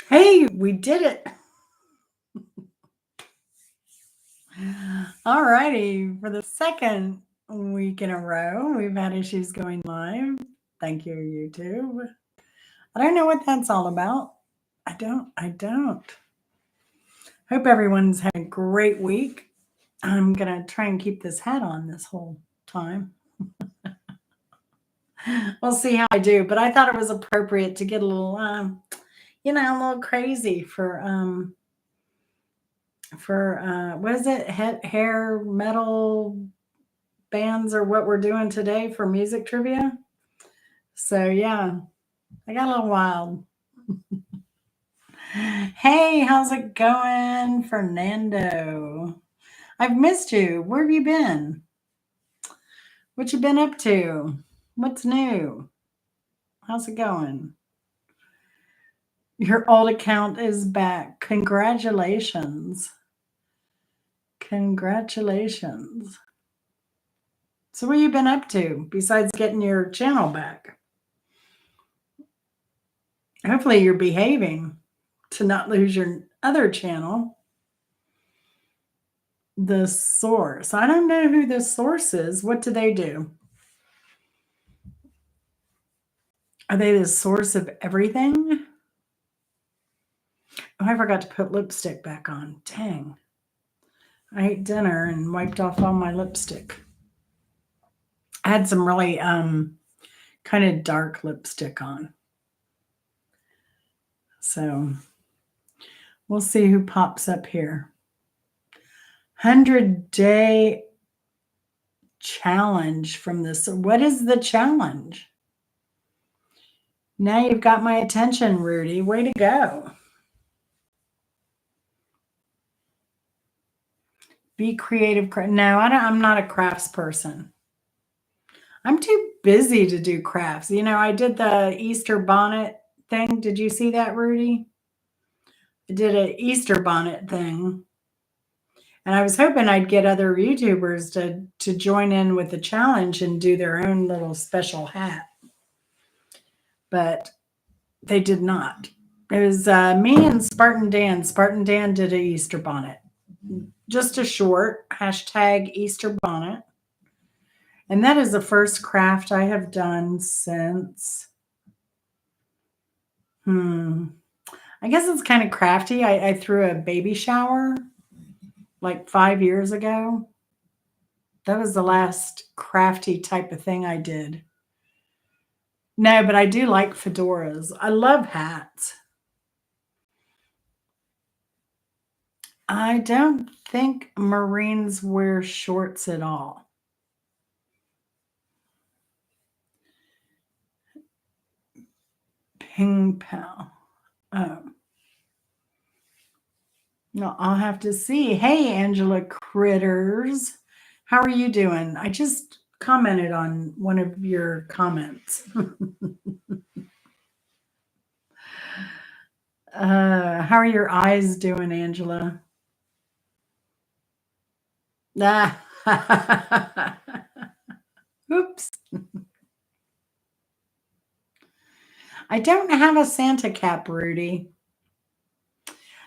Hey, we did it. All righty. For the second week in a row, we've had issues going live. Thank you, YouTube. I don't know what that's all about. I don't. Hope everyone's had a great week. I'm going to try and keep this hat on this whole time. We'll see how I do, but I thought it was appropriate to get a little, a little crazy for what is it? Hair metal bands are what we're doing today for music trivia. So yeah, I got a little wild. Hey, how's it going, Fernando? I've missed you. Where have you been? What you been up to? What's new? How's it going? Your old account is back. Congratulations. Congratulations. So what you been up to besides getting your channel back? Hopefully you're behaving to not lose your other channel. The source. I don't know who the source is. What do they do? Are they the source of everything? Oh, I forgot to put lipstick back on. Dang. I ate dinner and wiped off all my lipstick. I had some really kind of dark lipstick on. So we'll see who pops up here. 100-day challenge from this. What is the challenge? Now you've got my attention, Rudy. Way to go. Be creative. No, I'm not a crafts person. I'm too busy to do crafts. I did the Easter bonnet thing. Did you see that, Rudy? I did an Easter bonnet thing. And I was hoping I'd get other YouTubers to join in with the challenge and do their own little special hat. But they did not. It was me and Spartan Dan. Spartan Dan did an Easter bonnet. Just a short hashtag Easter bonnet. And that is the first craft I have done since, I guess it's kind of crafty. I threw a baby shower like 5 years ago. That was the last crafty type of thing I did. No, but I do like fedoras. I love hats. I don't think Marines wear shorts at all. Ping pow. Oh. No, I'll have to see. Hey, Angela Critters. How are you doing? I just commented on one of your comments. How are your eyes doing, Angela? Ah. Oops. I don't have a Santa cap, Rudy.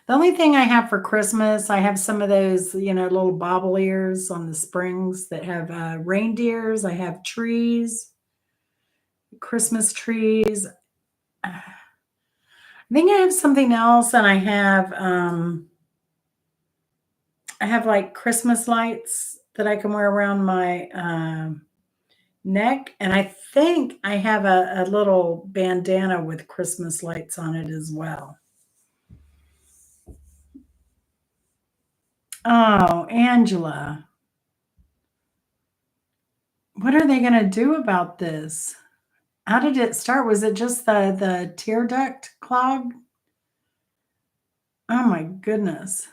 The only thing I have for Christmas, I have some of those, little bobble ears on the springs that have reindeers. I have trees, Christmas trees. I think I have something else, and I have like Christmas lights that I can wear around my neck, and I think I have a little bandana with Christmas lights on it as well. Oh, Angela, what are they going to do about this? How did it start? Was it just the tear duct clog? Oh my goodness.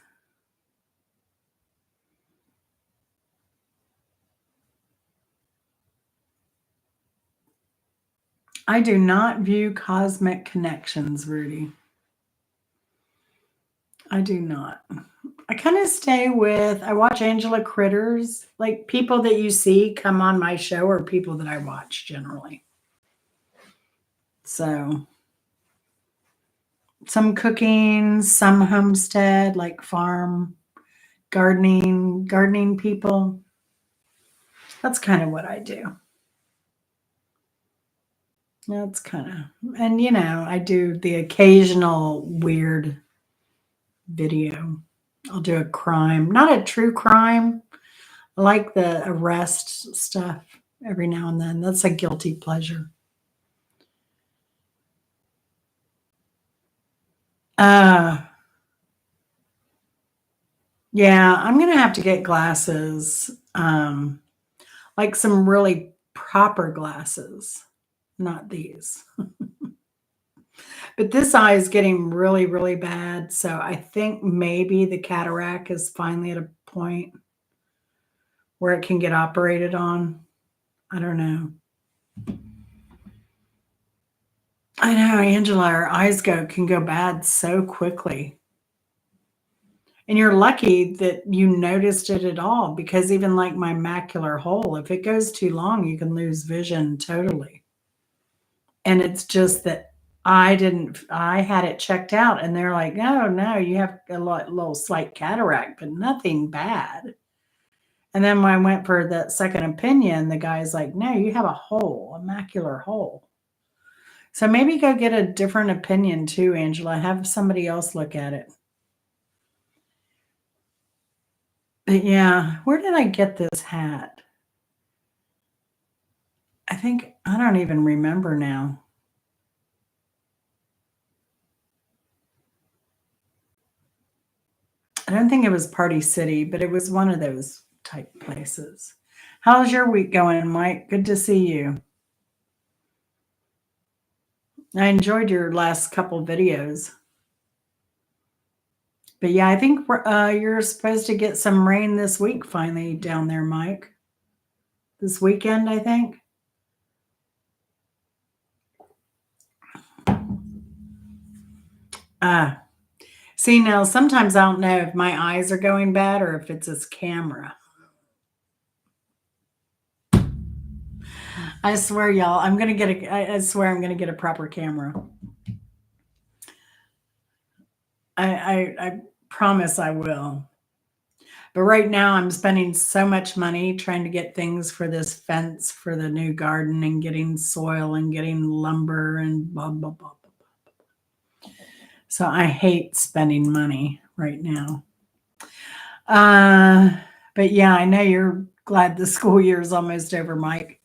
I do not view cosmic connections, Rudy. I do not. I kind of I watch Angela Critters. Like people that you see come on my show are people that I watch generally. So Some cooking, some homestead, like farm, gardening people. That's kind of what I do. That's kind of, and I do the occasional weird video. I'll do a crime, not a true crime. I like the arrest stuff every now and then. That's a guilty pleasure. Uh, yeah, I'm gonna have to get glasses. Like some really proper glasses, not these. But this eye is getting really, really bad. So I think maybe the cataract is finally at a point where it can get operated on. I don't know. I know, Angela, our eyes can go bad so quickly. And you're lucky that you noticed it at all because even like my macular hole, if it goes too long, you can lose vision totally. And it's just that I had it checked out and they're like, no, you have a little slight cataract, but nothing bad. And then when I went for the second opinion, the guy's like, no, you have a hole, a macular hole. So maybe go get a different opinion too, Angela. Have somebody else look at it. But yeah, where did I get this hat? I don't even remember now. I don't think it was Party City, but it was one of those type places. How's your week going, Mike? Good to see you. I enjoyed your last couple videos. But yeah, I think you're supposed to get some rain this week finally down there, Mike. This weekend, I think. See, now sometimes I don't know if my eyes are going bad or if it's this camera. I swear, y'all, I swear I'm gonna get a proper camera. I promise I will. But right now I'm spending so much money trying to get things for this fence for the new garden and getting soil and getting lumber and blah blah blah. So I hate spending money right now. But yeah, I know you're glad the school year is almost over, Mike.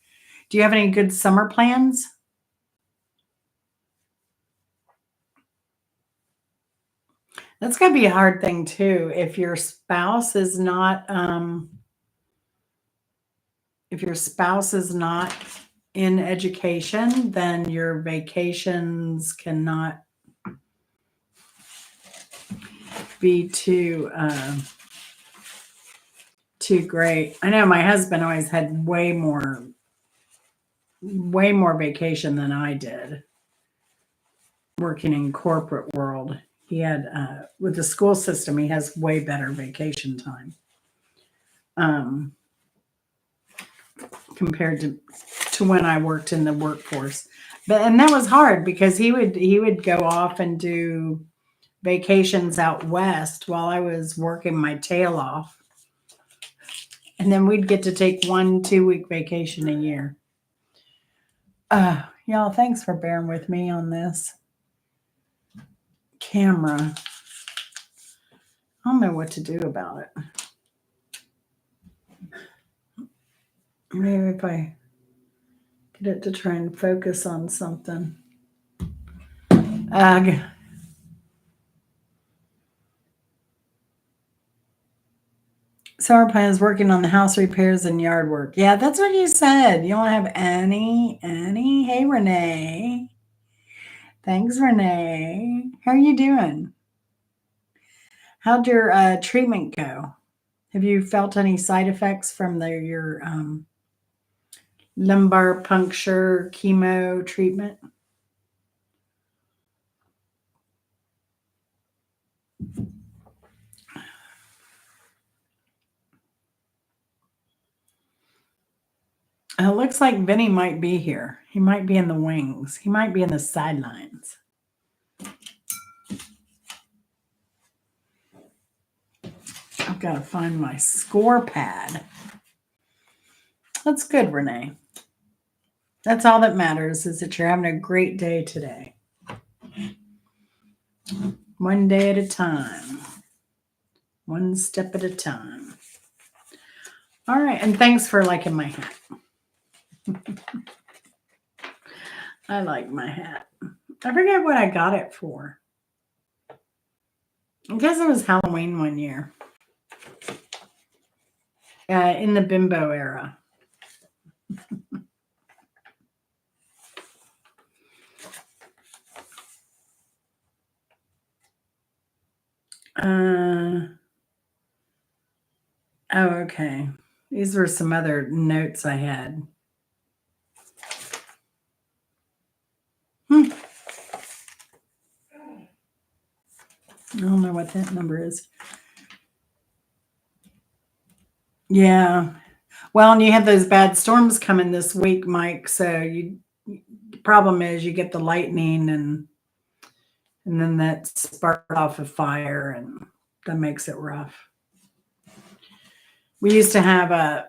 Do you have any good summer plans? That's gonna be a hard thing too. If your spouse is not in education, then your vacations cannot be too great. I know my husband always had way more vacation than I did working in corporate world. He had with the school system, he has way better vacation time compared to when I worked in the workforce. And that was hard because he would go off and do vacations out west while I was working my tail off. And then we'd get to take 1-2 week vacation a year. Y'all, thanks for bearing with me on this camera. I don't know what to do about it. Maybe if I get it to try and focus on something. Summer plan is working on the house repairs and yard work. Yeah, that's what you said. You don't have any. Hey, Renee. Thanks, Renee. How are you doing? How'd your treatment go? Have you felt any side effects from your lumbar puncture chemo treatment? It looks like Vinny might be here. He might be in the wings. He might be in the sidelines. Gotta find my score pad. That's good, Renee. That's all that matters is that you're having a great day today. One day at a time. One step at a time. All right. And thanks for liking my hat. I like my hat. I forget what I got it for. I guess it was Halloween one year. In the bimbo era. Oh, okay. These were some other notes I had. I don't know what that number is. Yeah. Well, and you have those bad storms coming this week, Mike. So the problem is you get the lightning and then that sparks off a fire and that makes it rough. We used to have a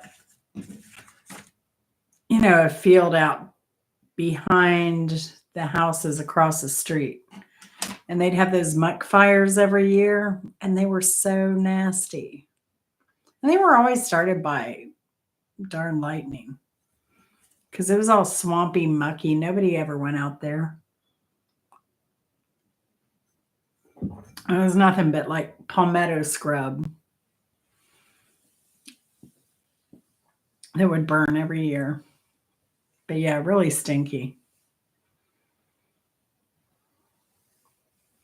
field out behind the houses across the street. And they'd have those muck fires every year, and they were so nasty. And they were always started by darn lightning because it was all swampy, mucky. Nobody ever went out there. It was nothing but like palmetto scrub that would burn every year. But yeah, really stinky.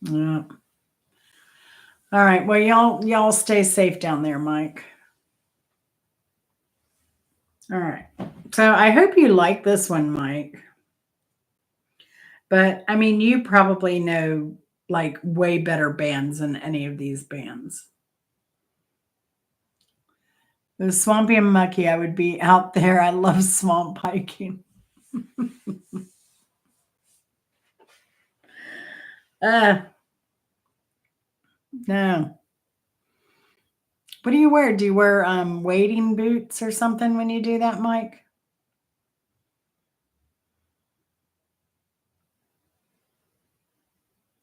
Yeah. All right. Well, y'all stay safe down there, Mike. All right. So I hope you like this one, Mike. But I mean, you probably know like way better bands than any of these bands. It was swampy and mucky. I would be out there. I love swamp hiking. No. What do you wear? Do you wear wading boots or something when you do that, Mike?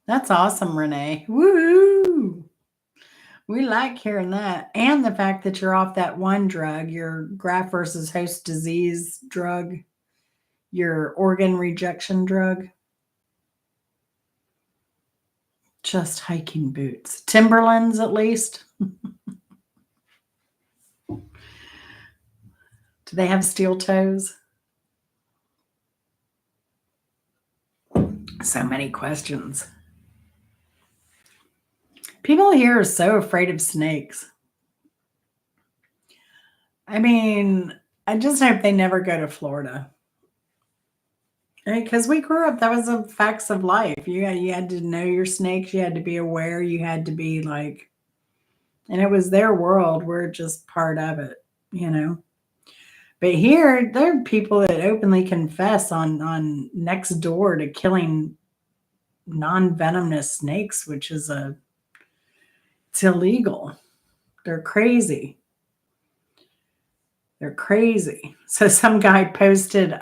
That's awesome, Renee. Woo! We like hearing that. And the fact that you're off that one drug, your graft versus host disease drug, your organ rejection drug. Just hiking boots. Timberlands, at least. Do they have steel toes? So many questions. People here are so afraid of snakes. I mean, I just hope they never go to Florida. Because we grew up, that was the facts of life. You had to know your snakes. You had to be aware. You had to be like, and it was their world. We're just part of it, But here, there are people that openly confess on next door to killing non-venomous snakes, which is it's illegal. They're crazy. They're crazy. So some guy posted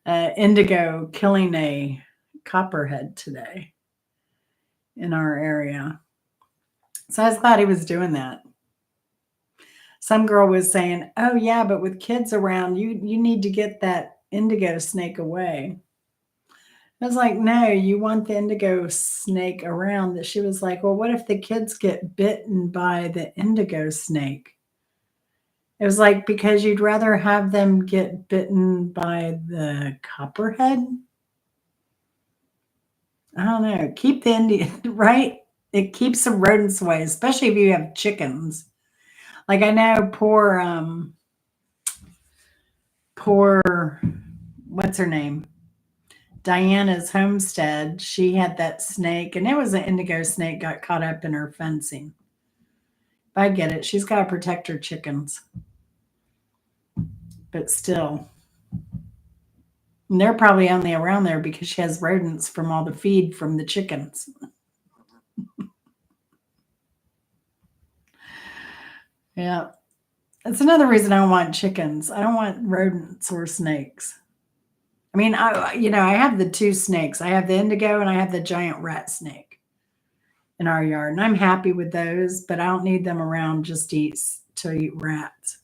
indigo killing a copperhead today in our area. So I was glad he was doing that. Some girl was saying, oh yeah, but with kids around, you need to get that indigo snake away. I was like, no, you want the indigo snake around. That she was like, well, what if the kids get bitten by the indigo snake? It was like, because you'd rather have them get bitten by the copperhead? I don't know. Keep the Indian, right? It keeps the rodents away, especially if you have chickens. Like I know poor, what's her name? Diana's homestead. She had that snake, and it was an indigo snake, got caught up in her fencing. I get it. She's got to protect her chickens. But still. And they're probably only around there because she has rodents from all the feed from the chickens. Yeah. That's another reason I don't want chickens. I don't want rodents or snakes. I mean, I have the two snakes. I have the indigo and I have the giant rat snake in our yard, and I'm happy with those, but I don't need them around just to eat rats.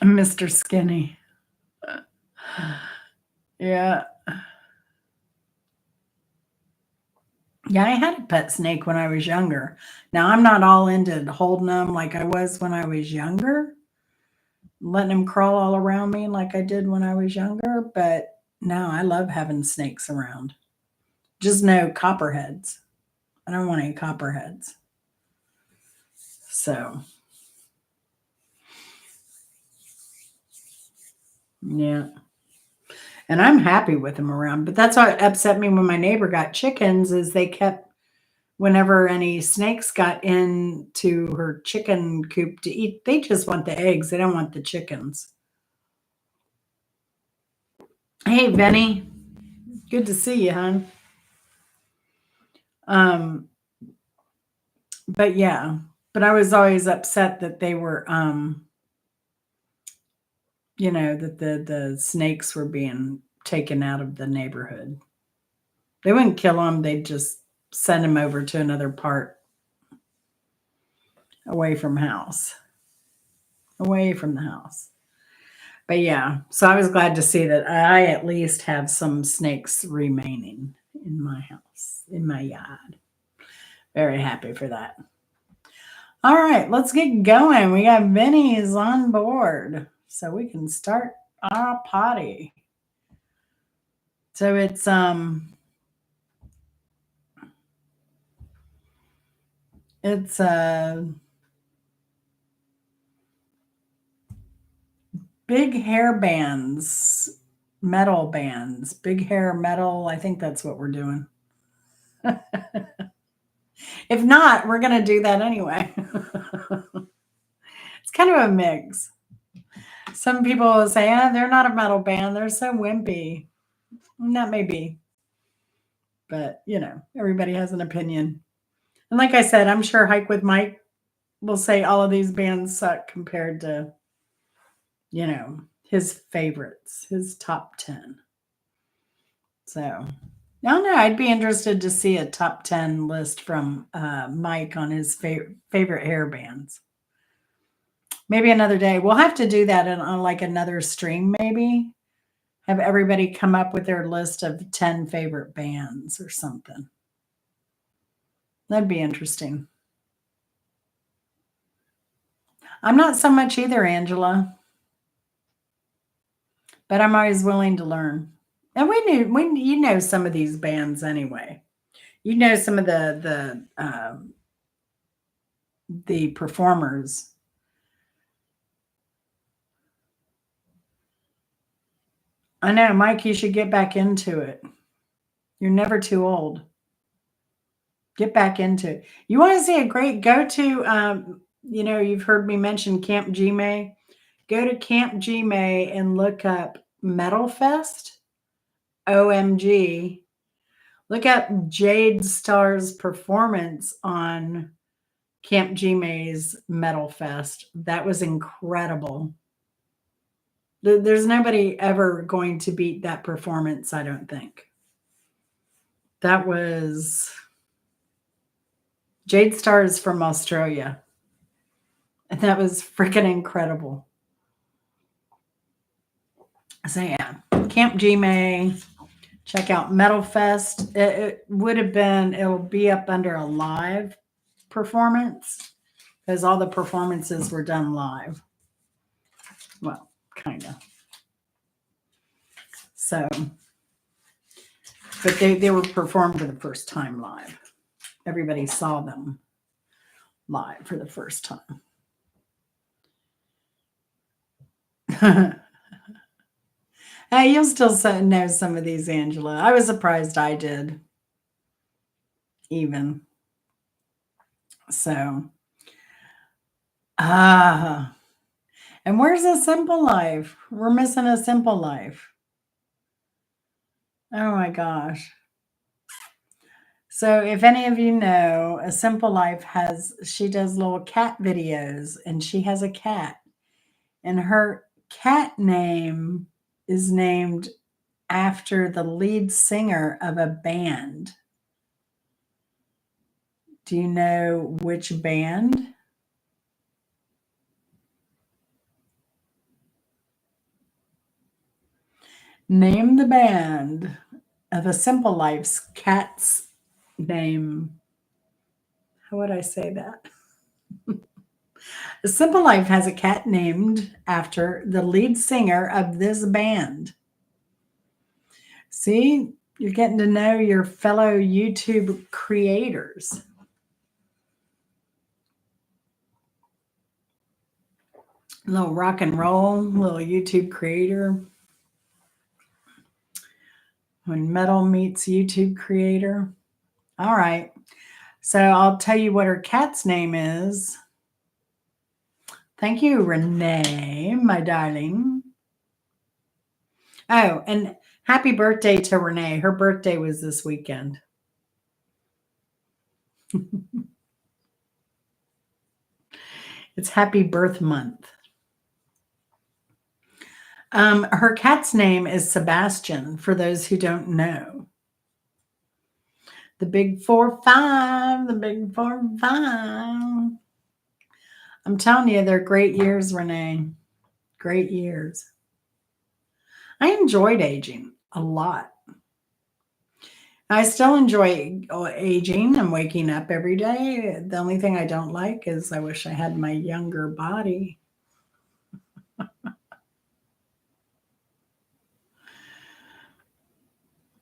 Mr. Skinny. Yeah. Yeah, I had a pet snake when I was younger. Now I'm not all into holding them like I was when I was younger, letting them crawl all around me like I did when I was younger, but no, I love having snakes around. Just no copperheads. I don't want any copperheads. So, yeah. And I'm happy with them around, but that's what upset me when my neighbor got chickens is they kept whenever any snakes got into her chicken coop to eat, they just want the eggs. They don't want the chickens. Hey, Benny. Good to see you, hon. Um, but yeah, but I was always upset that they were, that the snakes were being taken out of the neighborhood. They wouldn't kill them; they'd just send them over to another part away from house, away from the house. But yeah, so I was glad to see that I at least have some snakes remaining in my house, in my yard. Very happy for that. All right, let's get going. We got Vinny's on board, so we can start our potty. So it's big hair bands, metal bands, big hair metal. I think that's what we're doing. If not, we're gonna do that anyway. It's kind of a mix. Some people will say, they're not a metal band. They're so wimpy. And that may be, but everybody has an opinion. And like I said, I'm sure Hike with Mike will say all of these bands suck compared to, his favorites, his top 10. So, I don't know. I'd be interested to see a top 10 list from Mike on his favorite hair bands. Maybe another day. We'll have to do that on like another stream, maybe. Have everybody come up with their list of 10 favorite bands or something. That'd be interesting. I'm not so much either, Angela, but I'm always willing to learn. And you know some of these bands anyway. You know some of the performers. I know, Mike, you should get back into it. You're never too old. Get back into it. You want to see a great go to, you've heard me mention Camp G May. Go to Camp G May and look up Metal Fest. OMG. Look up Jade Star's performance on Camp G May's Metal Fest. That was incredible. There's nobody ever going to beat that performance, I don't think. That was Jade Star is from Australia. And that was freaking incredible. So yeah, Camp G May. Check out Metal Fest. It would have been, it'll be up under a live performance because all the performances were done live. Well, kind of. So, but they were performed for the first time live. Everybody saw them live for the first time. Hey, you'll still know some of these, Angela. I was surprised I did. Even. So. And where's a simple life? We're missing a simple life. Oh my gosh. So if any of you know, A Simple Life she does little cat videos and she has a cat and her cat name is named after the lead singer of a band. Do you know which band? Name the band of A Simple Life's cat's name. How would I say that? A Simple Life has a cat named after the lead singer of this band. See, you're getting to know your fellow YouTube creators. A little rock and roll, little YouTube creator. When metal meets YouTube creator. All right. So I'll tell you what her cat's name is. Thank you, Renee, my darling. Oh, and happy birthday to Renee. Her birthday was this weekend. It's happy birth month. Her cat's name is Sebastian, for those who don't know. The big 4-5, the big 4-5. I'm telling you, they're great years, Renee. Great years. I enjoyed aging a lot. I still enjoy aging and waking up every day. The only thing I don't like is I wish I had my younger body.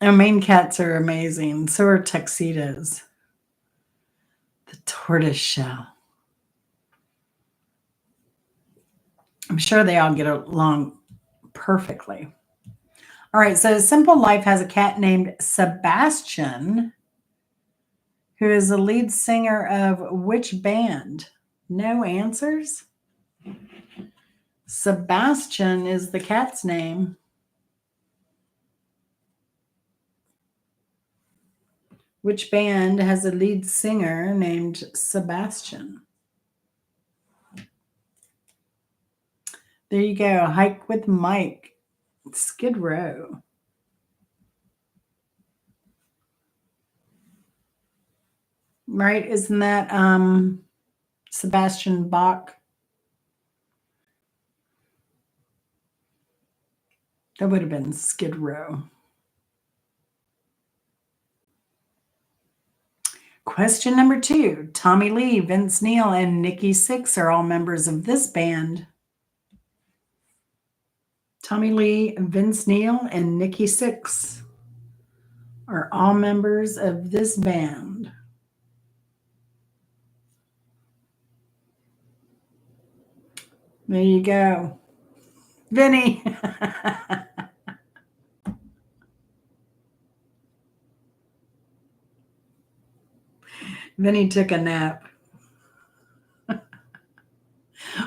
Our Maine cats are amazing. So are tuxedos. The tortoise shell. I'm sure they all get along perfectly. All right, so Simple Life has a cat named Sebastian, who is the lead singer of which band? No answers? Sebastian is the cat's name. Which band has a lead singer named Sebastian? There you go. Hike with Mike. Skid Row. Right? Isn't that Sebastian Bach? That would have been Skid Row. Question number 2. Tommy Lee, Vince Neil, and Nikki Sixx are all members of this band. Tommy Lee, Vince Neil, and Nikki Sixx are all members of this band. There you go. Vinny. Vinny took a nap.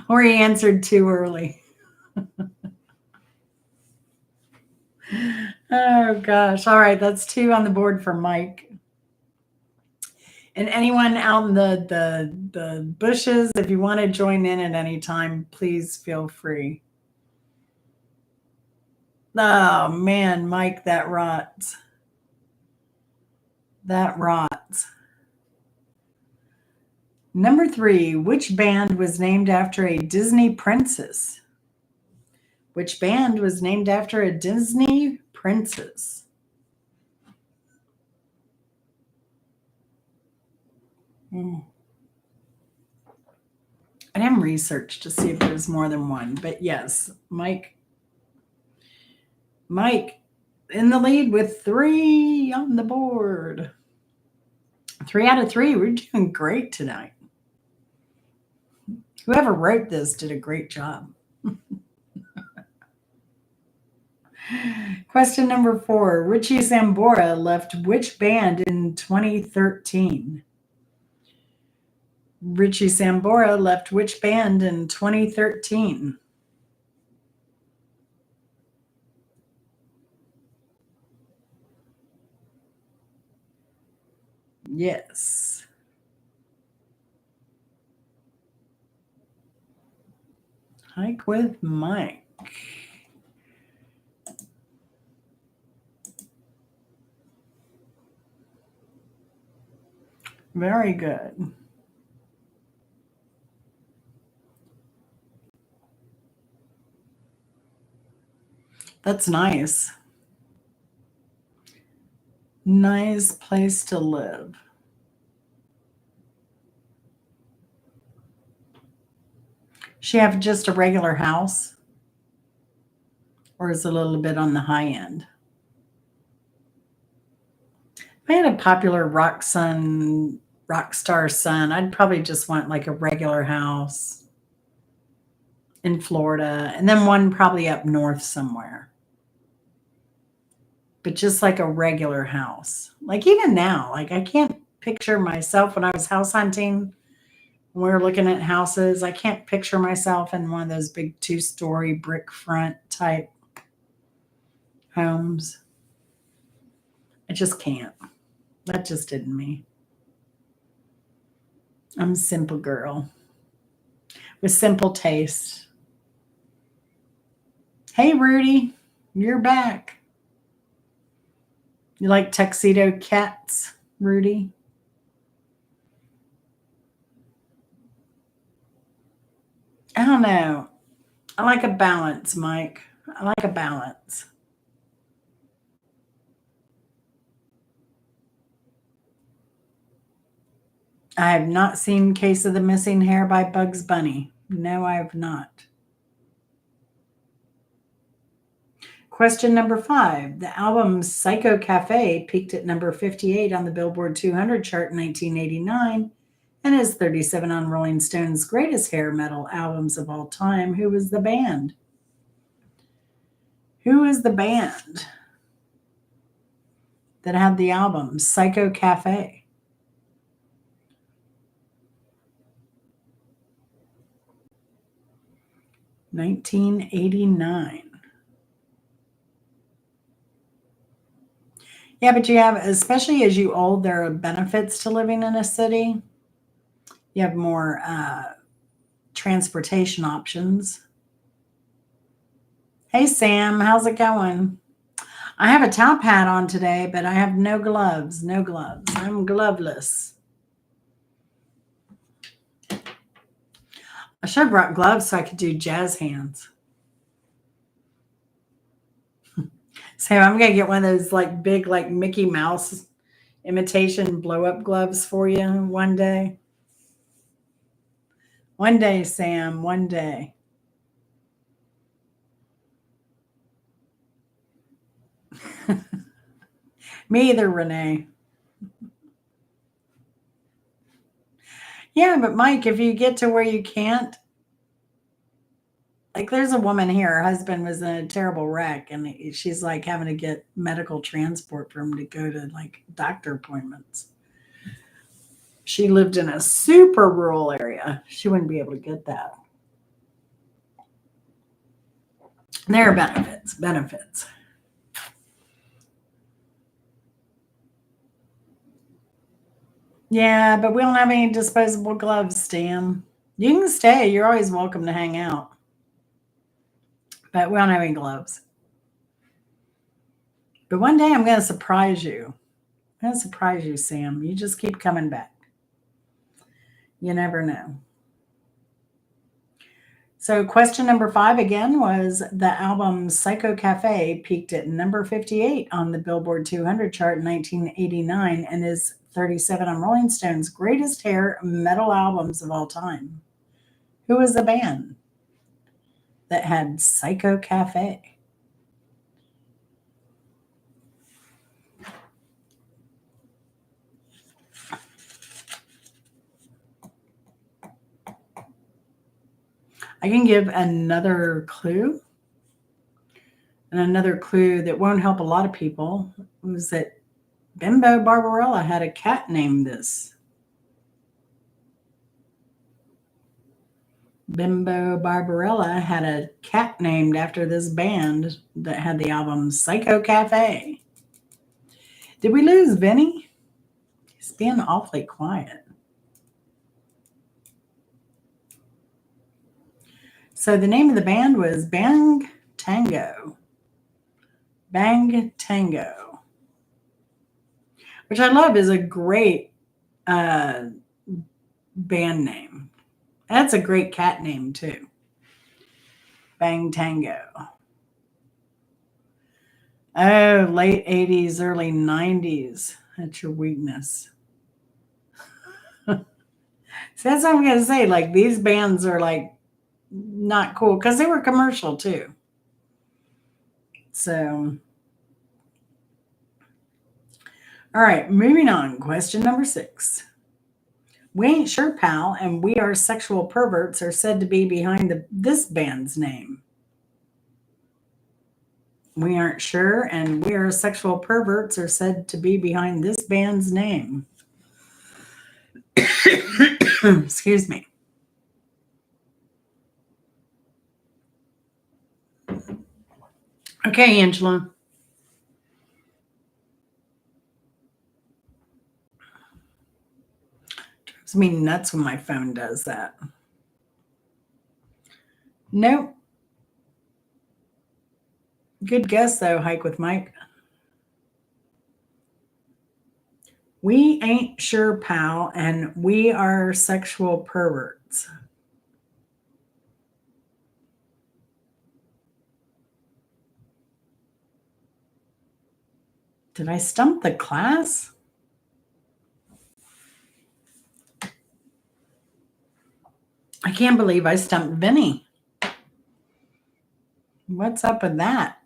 Or he answered too early. Oh, gosh. All right. That's 2 on the board for Mike. And anyone out in the bushes, if you want to join in at any time, please feel free. Oh, man, Mike, that rots. That rots. Number 3, which band was named after a Disney princess? Which band was named after a Disney princess? I didn't research to see if there's more than one, but yes, Mike in the lead with 3 on the board. 3 out of 3. We're doing great tonight. Whoever wrote this did a great job. Question number 4. Richie Sambora left which band in 2013? Richie Sambora left which band in 2013? Yes. Hike with Mike. Very good. That's nice. Nice place to live. She have just a regular house, or is it a little bit on the high end? If I had a popular rock star son, I'd probably just want like a regular house in Florida and then one probably up north somewhere. But just like a regular house. Like even now, like I can't picture myself when I was house hunting, when we were looking at houses, I can't picture myself in one of those big 2-story brick front type homes. I just can't. That just didn't me. I'm a simple girl with simple taste. Hey, Rudy, you're back. You like tuxedo cats, Rudy? I don't know. I like a balance, Mike. I like a balance. I have not seen Case of the Missing Hair by Bugs Bunny. No, I have not. Question number 5. The album Psycho Cafe peaked at number 58 on the Billboard 200 chart in 1989 and is 37 on Rolling Stone's greatest hair metal albums of all time. Who was the band? Who is the band that had the album Psycho Cafe? 1989. Yeah, but you have, especially as you old, there are benefits to living in a city. You have more transportation options. Hey, Sam, how's it going? I have a top hat on today, but I have no gloves. No gloves. I'm gloveless. I should have brought gloves so I could do jazz hands. So I'm gonna get one of those like big, like Mickey Mouse imitation blow up gloves for you one day. One day, Sam, one day. Me either, Renee. Yeah, but Mike, if you get to where you can't, like there's a woman here, her husband was in a terrible wreck and she's like having to get medical transport for him to go to like doctor appointments. She lived in a super rural area. She wouldn't be able to get that. There are benefits. Yeah, but we don't have any disposable gloves, Stan. You can stay. You're always welcome to hang out. But we don't have any gloves. But one day I'm going to surprise you. I'm going to surprise you, Sam. You just keep coming back. You never know. So, question number 5 again was the album Psycho Cafe peaked at number 58 on the Billboard 200 chart in 1989 and is 37 on Rolling Stone's greatest hair metal albums of all time. Who was the band that had Psycho Cafe? I can give another clue. And another clue that won't help a lot of people was that Bimbo Barbarella had a cat named this. Bimbo Barbarella had a cat named after this band that had the album Psycho Cafe. Did we lose Vinny? He's being awfully quiet. So the name of the band was Bang Tango. Bang Tango. Which I love is a great uh, band name. That's a great cat name too. Bang Tango. Oh, late 80s, early 90s. That's your weakness. So that's what I'm going to say. Like, these bands are like not cool because they were commercial too. So, all right, moving on. Question number 6. We Ain't Sure Pal and We Are Sexual Perverts are said to be behind this band's name. We Aren't Sure and We Are Sexual Perverts are said to be behind this band's name. Excuse me. Okay, Angela. Drives me nuts when my phone does that. Nope. Good guess, though, Hike with Mike. We Ain't Sure Pal and We Are Sexual Perverts. Did I stump the class? I can't believe I stumped Vinny. What's up with that?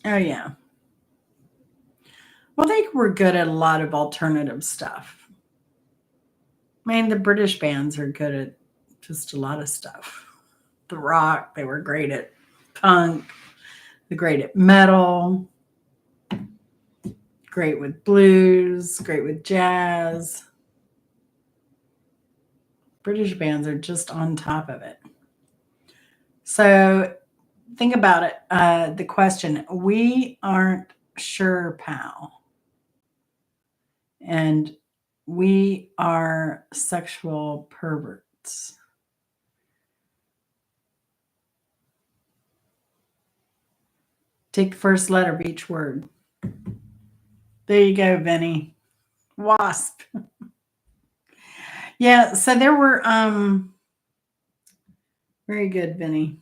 Oh, yeah. Well, they were good at a lot of alternative stuff. I mean, the British bands are good at just a lot of stuff. The rock, they were great at punk, they're great at metal, great with blues, great with jazz. British bands are just on top of it. So think about it. The question, we aren't sure, pal. And we are sexual perverts. Take the first letter of each word. There you go, Vinny. Wasp. Yeah, so there were very good, Vinny.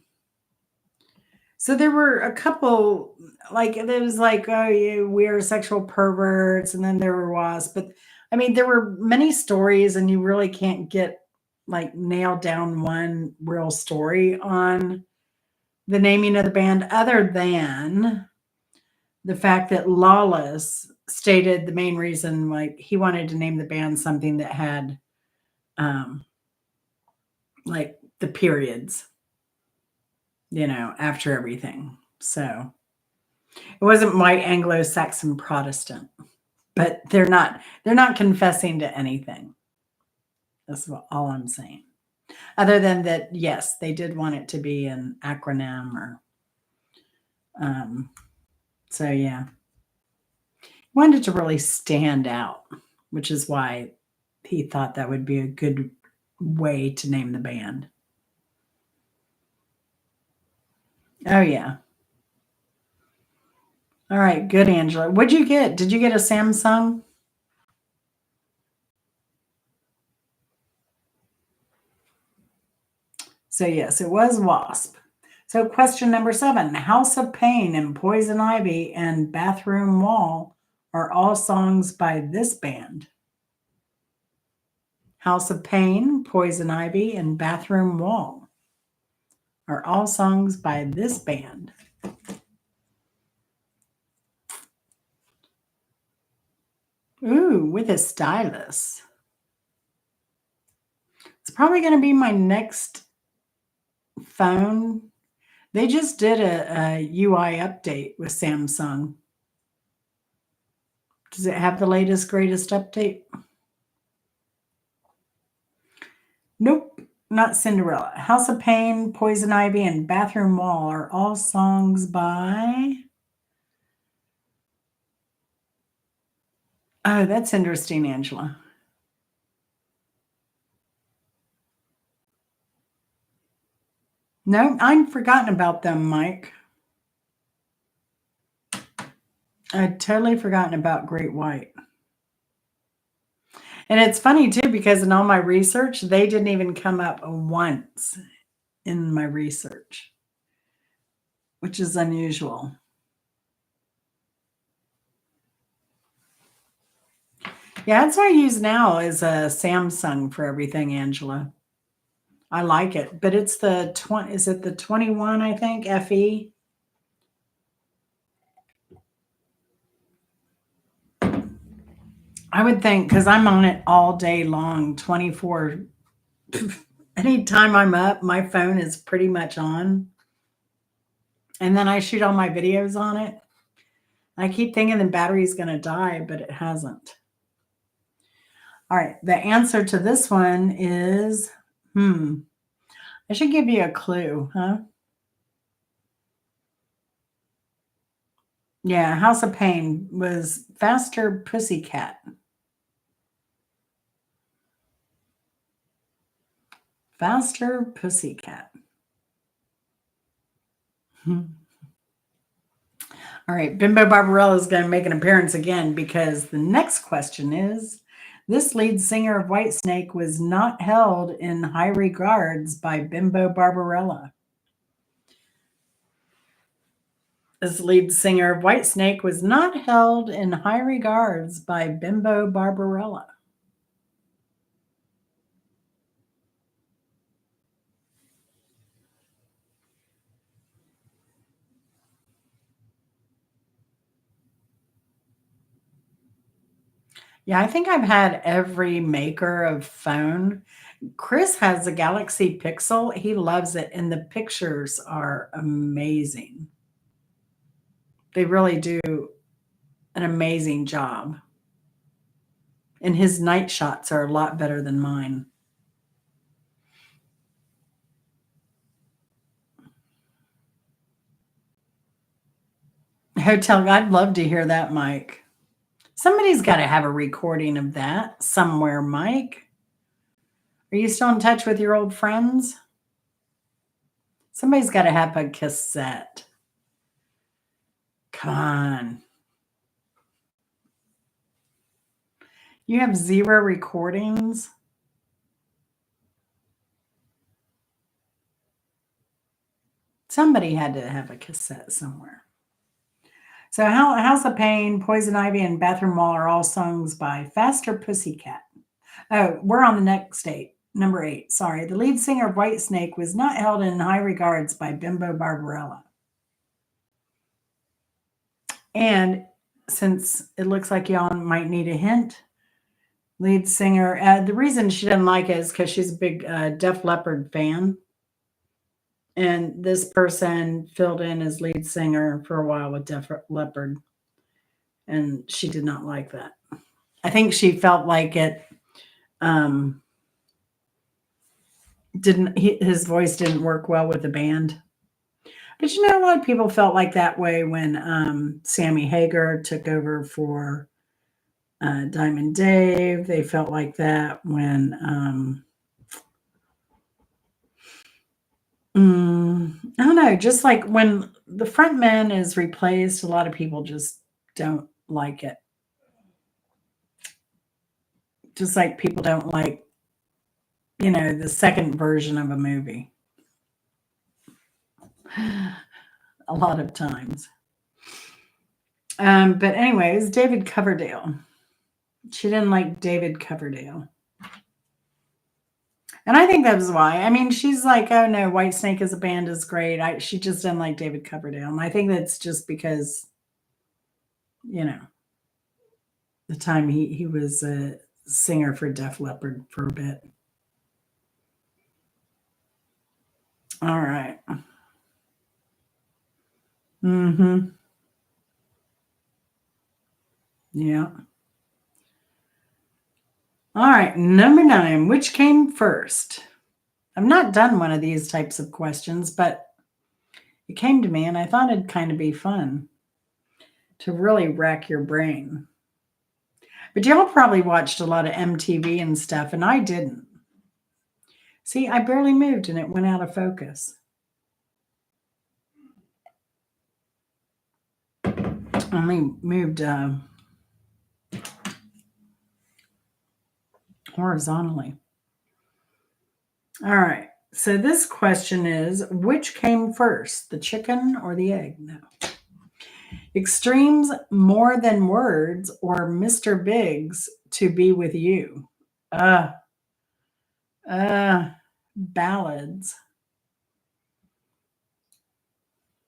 So there were a couple, like there was like, oh, yeah, we're sexual perverts, and then there were wasps. But I mean, there were many stories, and you really can't get like nail down one real story on the naming of the band, other than the fact that Lawless stated the main reason, like he wanted to name the band something that had, um, like the periods, after everything. So it wasn't white Anglo-Saxon Protestant, but they're not confessing to anything. That's all I'm saying. Other than that, yes, they did want it to be an acronym or so yeah. Wanted to really stand out, which is why he thought that would be a good way to name the band. Oh yeah. All right, good, Angela. What'd you get? Did you get a Samsung? So yes, it was Wasp. So question number 7. House of Pain and Poison Ivy and Bathroom Wall are all songs by this band. House of Pain, Poison Ivy, and Bathroom Wall are all songs by this band. Ooh, with a stylus. It's probably going to be my next phone. They just did a UI update with Samsung. Does it have the latest, greatest update? Nope. not Cinderella. House of Pain, Poison Ivy, and Bathroom Wall are all songs by. Oh, that's interesting, Angela. No, I'd forgotten about them, Mike. I'd totally forgotten about Great White. And it's funny too, because in all my research, they didn't even come up once in my research, which is unusual. Yeah, that's what I use now is a Samsung for everything, Angela. I like it, but it's the 20, is it the 21, I think, FE? I would think because I'm on it all day long, 24. Anytime I'm up, my phone is pretty much on. And then I shoot all my videos on it. I keep thinking the battery's going to die, but it hasn't. All right. The answer to this one is, I should give you a clue, huh? Yeah, House of Pain was Faster Pussycat. Faster Pussycat. All right, Bimbo Barbarella is going to make an appearance again because the next question is, this lead singer of Whitesnake was not held in high regards by Bimbo Barbarella. This lead singer of Whitesnake was not held in high regards by Bimbo Barbarella. Yeah, I think I've had every maker of phone. Chris has a Galaxy Pixel. He loves it, and the pictures are amazing. They really do an amazing job. And his night shots are a lot better than mine. Hotel, I'd love to hear that, Mike. Somebody's got to have a recording of that somewhere, Mike. Are you still in touch with your old friends? Somebody's got to have a cassette. Come on. You have 0 recordings? Somebody had to have a cassette somewhere. So House of Pain, Poison Ivy, and Bathroom Wall are all songs by Faster Pussycat. Oh, we're on the next date. Number 8. Sorry. The lead singer of Whitesnake was not held in high regards by Bimbo Barbarella. And since it looks like y'all might need a hint, lead singer, the reason she didn't like it is because she's a big Def Leppard fan. And this person filled in as lead singer for a while with Def Leppard. And she did not like that. I think she felt like it his voice didn't work well with the band. But you know, a lot of people felt like that way when Sammy Hagar took over for Diamond Dave. They felt like that when I don't know, just like when the front man is replaced, a lot of people just don't like it. Just like people don't like, the second version of a movie. A lot of times. But anyways, David Coverdale. She didn't like David Coverdale. And I think that was why. I mean, she's like, oh no, Whitesnake as a band is great. She just didn't like David Coverdale. And I think that's just because, the time he was a singer for Def Leppard for a bit. All right. Mm-hmm. Yeah. All right. Number 9. Which came first? I've not done one of these types of questions, but it came to me and I thought it'd kind of be fun to really rack your brain. But y'all probably watched a lot of MTV and stuff, and I didn't. See, I barely moved and it went out of focus. Only moved horizontally. All right. So this question is, which came first, the chicken or the egg? No. Extremes more than words or Mr. Biggs to be with you? Uh, ballads.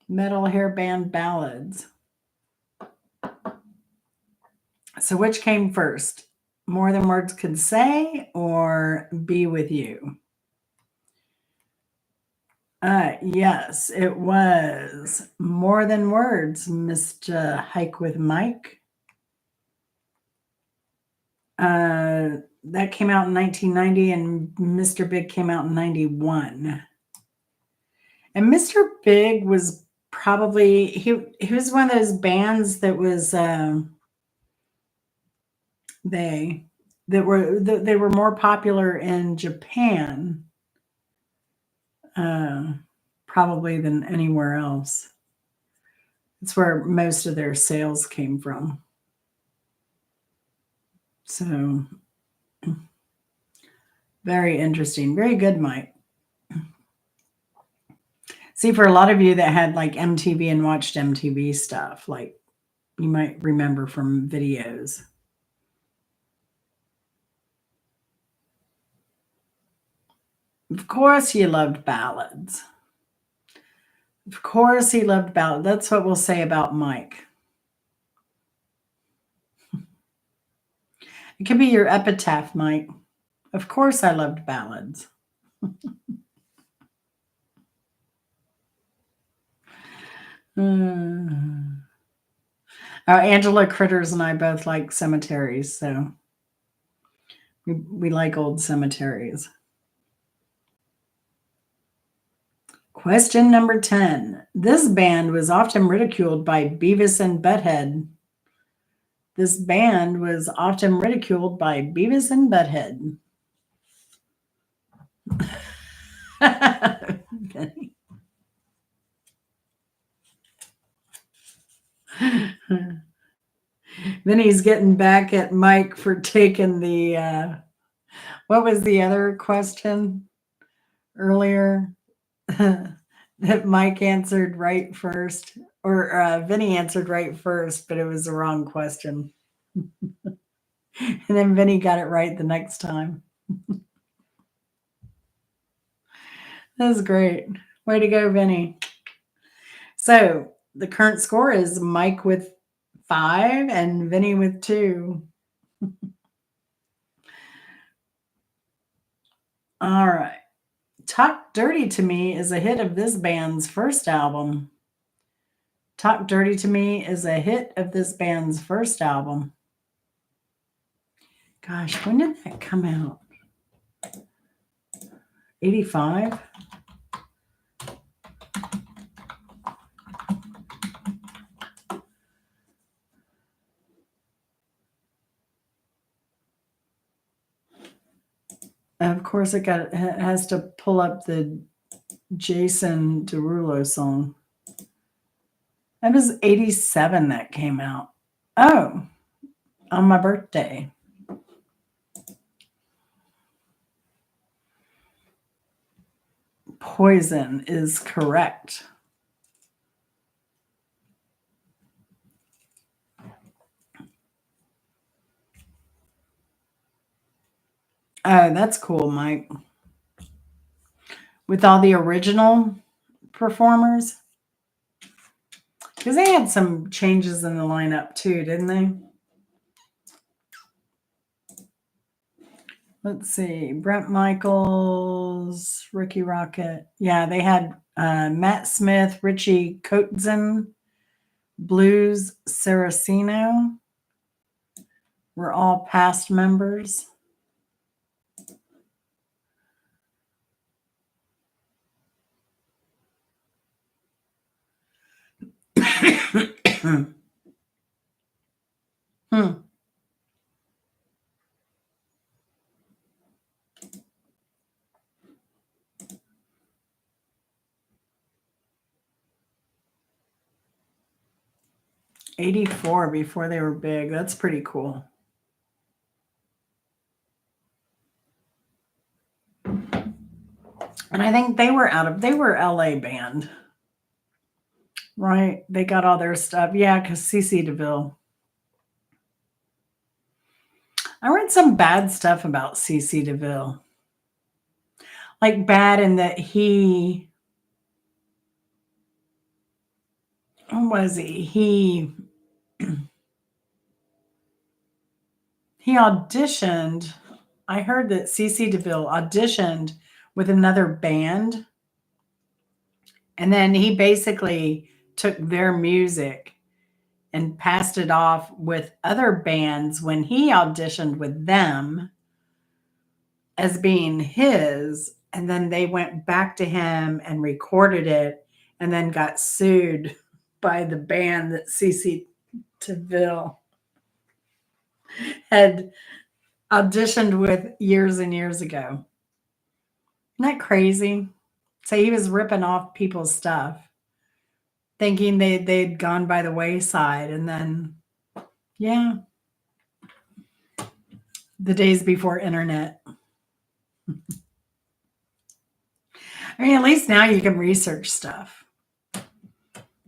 Metal hair band ballads. So which came first? More than words could say or be with you? Yes, it was more than words, Mr. Hike with Mike. That came out in 1990 and Mr. Big came out in 91. And Mr. Big was probably he was one of those bands that was they were more popular in Japan probably than anywhere else. It's where most of their sales came from. So very interesting. Very good, Mike. See, for a lot of you that had like MTV and watched MTV stuff, like you might remember from videos. Of course, you loved ballads. Of course, he loved ballads. That's what we'll say about Mike. It could be your epitaph, Mike. Of course, I loved ballads. Angela Critters and I both like cemeteries, so we like old cemeteries. Question number 10. This band was often ridiculed by Beavis and Butthead. This band was often ridiculed by Beavis and Butthead. Then he's getting back at Mike for taking the what was the other question earlier that Mike answered right first, or Vinny answered right first, but it was the wrong question. And then Vinny got it right the next time. That was great. Way to go, Vinny. So the current score is Mike with 5 and Vinny with 2. All right. Talk Dirty to Me is a hit of this band's first album. Talk Dirty to Me is a hit of this band's first album. Gosh, when did that come out? 85? Of course, it has to pull up the Jason Derulo song. That was 87 that came out. Oh, on my birthday. Poison is correct. Oh, that's cool, Mike. With all the original performers. Because they had some changes in the lineup too, didn't they? Let's see. Brent Michaels, Ricky Rocket. Yeah, they had Matt Smith, Richie Kotzen, Blues Saraceno. Were all past members. Hmm. 84 before they were big. That's pretty cool. And I think they were LA band, right? They got all their stuff. Yeah, because CC DeVille. I read some bad stuff about CC DeVille. Like bad in that what was he? He auditioned. I heard that CC DeVille auditioned with another band, and then he basically took their music and passed it off with other bands when he auditioned with them as being his. And then they went back to him and recorded it and then got sued by the band that CC DeVille had auditioned with years and years ago. Isn't that crazy? So he was ripping off people's stuff, thinking they'd gone by the wayside. And then, yeah, the days before internet. I mean, at least now you can research stuff.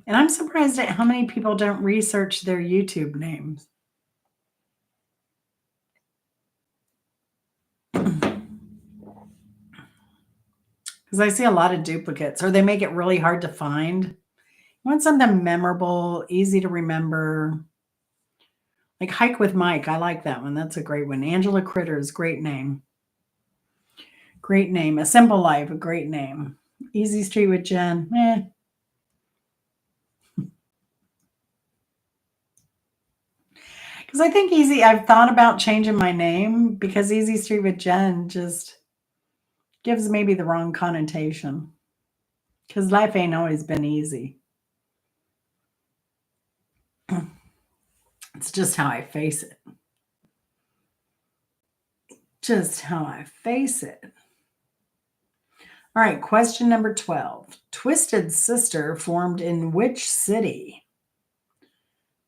And I'm surprised at how many people don't research their YouTube names. Because I see a lot of duplicates, or they make it really hard to find. You want something memorable, easy to remember. Like Hike with Mike. I like that one. That's a great one. Angela Critters, great name. Great name. A Simple Life, a great name. Easy Street with Jen. Because I think I've thought about changing my name because Easy Street with Jen just gives maybe the wrong connotation. Because life ain't always been easy. It's just how I face it. Just how I face it. All right, question number 12. Twisted Sister formed in which city?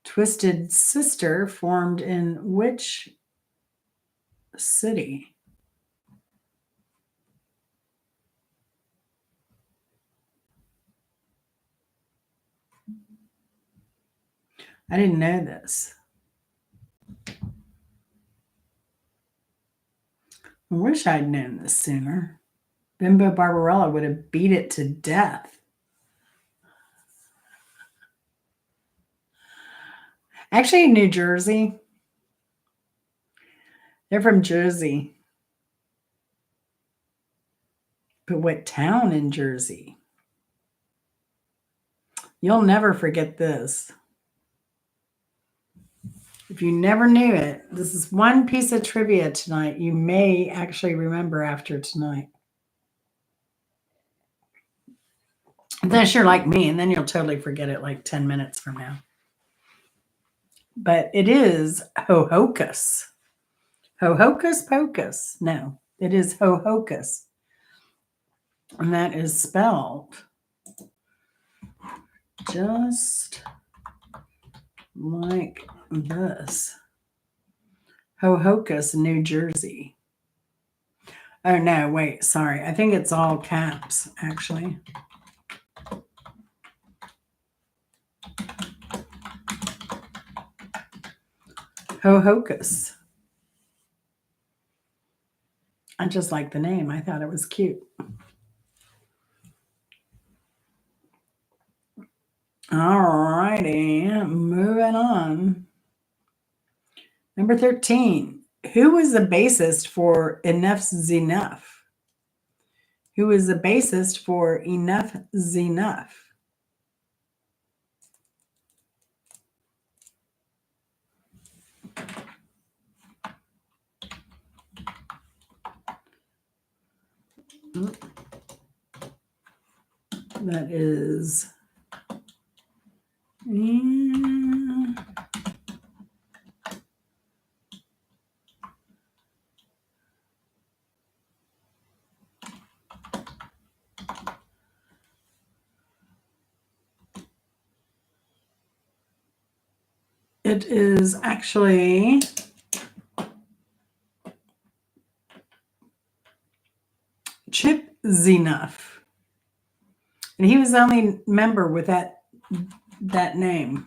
Twisted Sister formed in which city? I didn't know this. I wish I'd known this sooner. Bimbo Barbarella would have beat it to death. Actually, New Jersey. They're from Jersey. But what town in Jersey? You'll never forget this. If you never knew it, this is one piece of trivia tonight you may actually remember after tonight. Unless you're like me, and then you'll totally forget it like 10 minutes from now. But it is Ho-Hocus. Ho-Hocus Pocus. No, it is Ho-Hocus. And that is spelled just like this. Ho-Hocus, New Jersey. Oh, no, wait, sorry. I think it's all caps, actually. Ho-Hocus. I just like the name. I thought it was cute. All righty, moving on. Number 13. Who was the bassist for Enough's Enough? Who was the bassist for Enough's Enough? That is Yeah. It is actually Chip Zenough. And he was the only member with that name.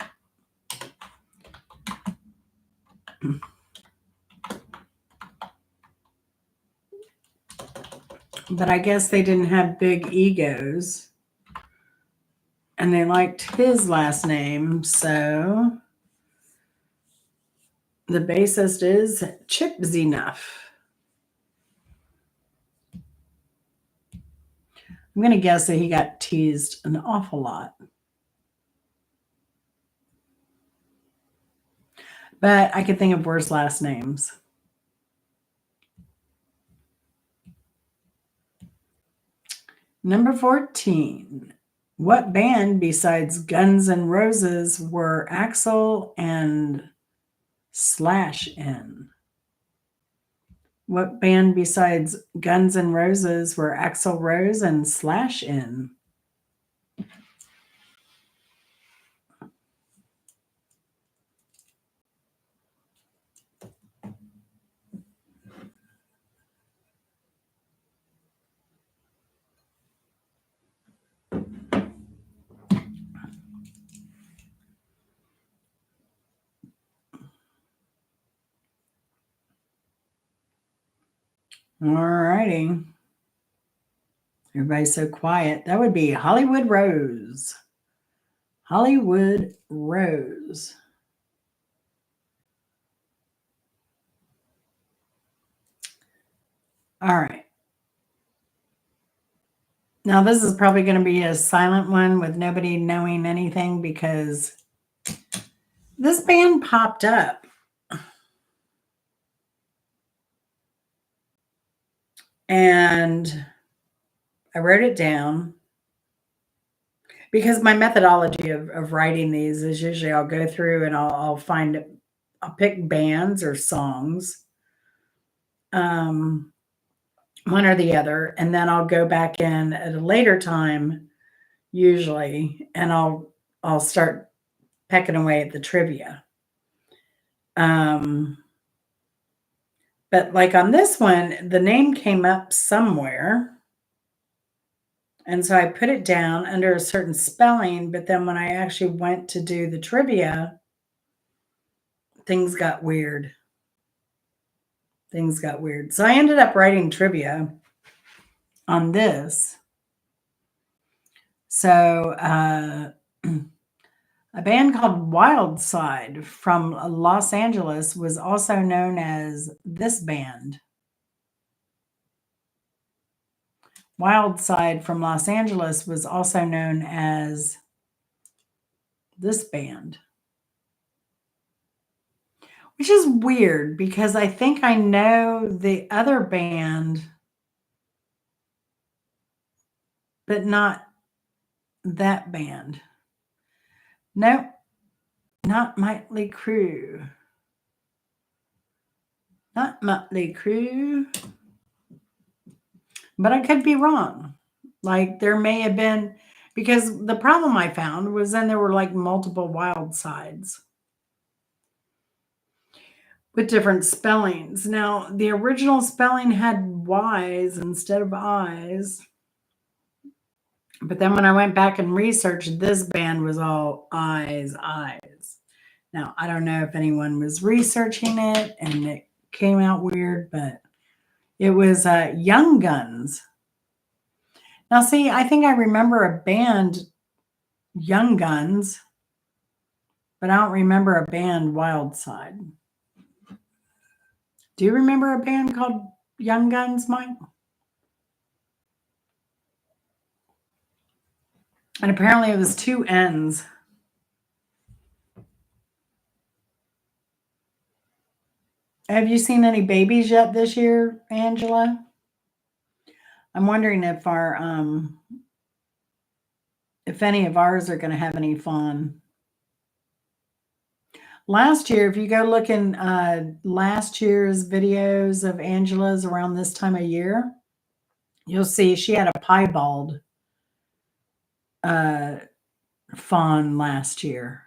But I guess they didn't have big egos. And they liked his last name, so the bassist is Chip Zenough. I'm going to guess that he got teased an awful lot. But I could think of worse last names. Number 14. What band besides Guns N' Roses were Axl and Slash in? What band besides Guns N' Roses were Axl Rose and Slash in? All righty. Everybody's so quiet. That would be Hollywood Rose. Hollywood Rose. All right. Now, this is probably going to be a silent one with nobody knowing anything because this band popped up. And I wrote it down because my methodology of writing these is usually I'll go through and I'll pick bands or songs, one or the other, and then I'll go back in at a later time, usually, and I'll start pecking away at the trivia. But like on this one, the name came up somewhere. And so I put it down under a certain spelling, but then when I actually went to do the trivia, things got weird. So I ended up writing trivia on this. So a band called Wildside from Los Angeles was also known as this band. Wildside from Los Angeles was also known as this band. Which is weird because I think I know the other band, but not that band. Nope, not Motley Crue. Not Motley Crue. But I could be wrong. Like there may have been, because the problem I found was then there were like multiple wild sides with different spellings. Now, the original spelling had Y's instead of I's. But then when I went back and researched, this band was all I's. Now, I don't know if anyone was researching it and it came out weird, but it was Young Guns. Now, see, I think I remember a band, Young Guns, but I don't remember a band, Wildside. Do you remember a band called Young Guns, Mike? And apparently it was 2 N's. Have you seen any babies yet this year, Angela? I'm wondering if if any of ours are going to have any fun. Last year, if you go look in last year's videos of Angela's around this time of year, you'll see she had a piebald uh, fawn last year.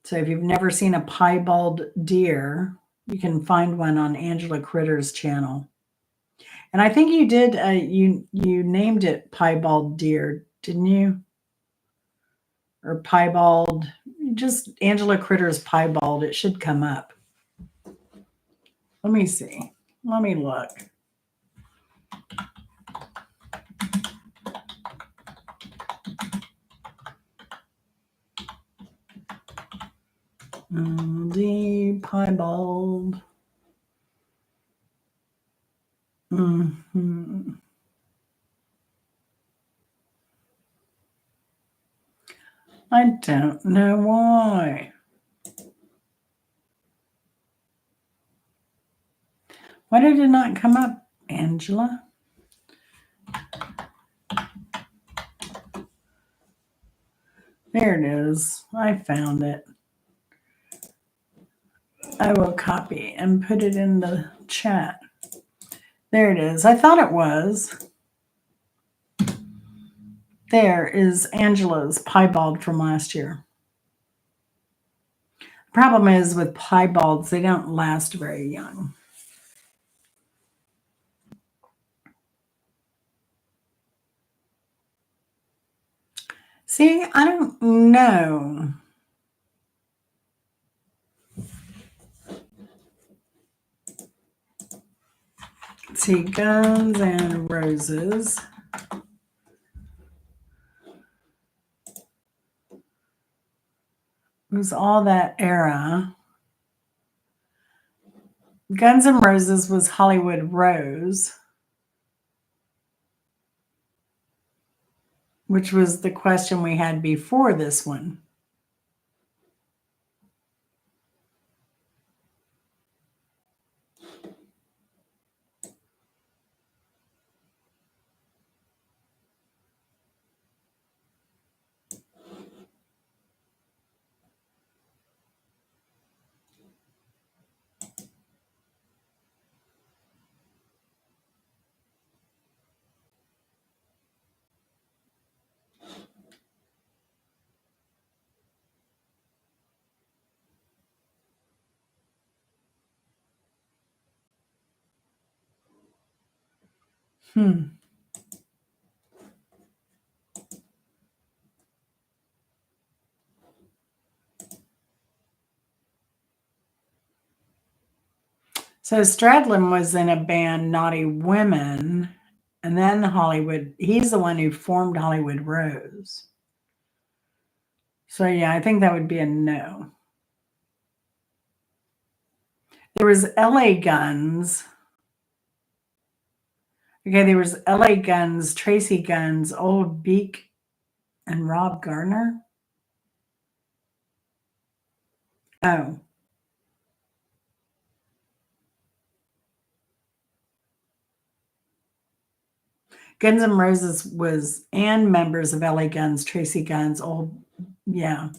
So if you've never seen a piebald deer, you can find one on Angela Critter's channel. And I think you did. You named it piebald deer, didn't you? Or piebald. Just Angela Critter's piebald. It should come up. Let me see. Let me look. The piebald. Mm-hmm. I don't know why. Why did it not come up, Angela? There it is. I found it. I will copy and put it in the chat. There it is. I thought it was. There is Angela's piebald from last year. The problem is with piebalds, they don't last very young. See, I don't know. Let's see, Guns and Roses. It was all that era. Guns N' Roses was Hollywood Rose, which was the question we had before this one. So Stradlin was in a band, Naughty Women, and then Hollywood. He's the one who formed Hollywood Rose. So yeah, I think that would be a no. There was LA Guns. Okay, there was LA Guns, Tracy Guns, Old Beak, and Rob Garner. Oh. Guns N' Roses was and members of LA Guns, Tracy Guns, yeah.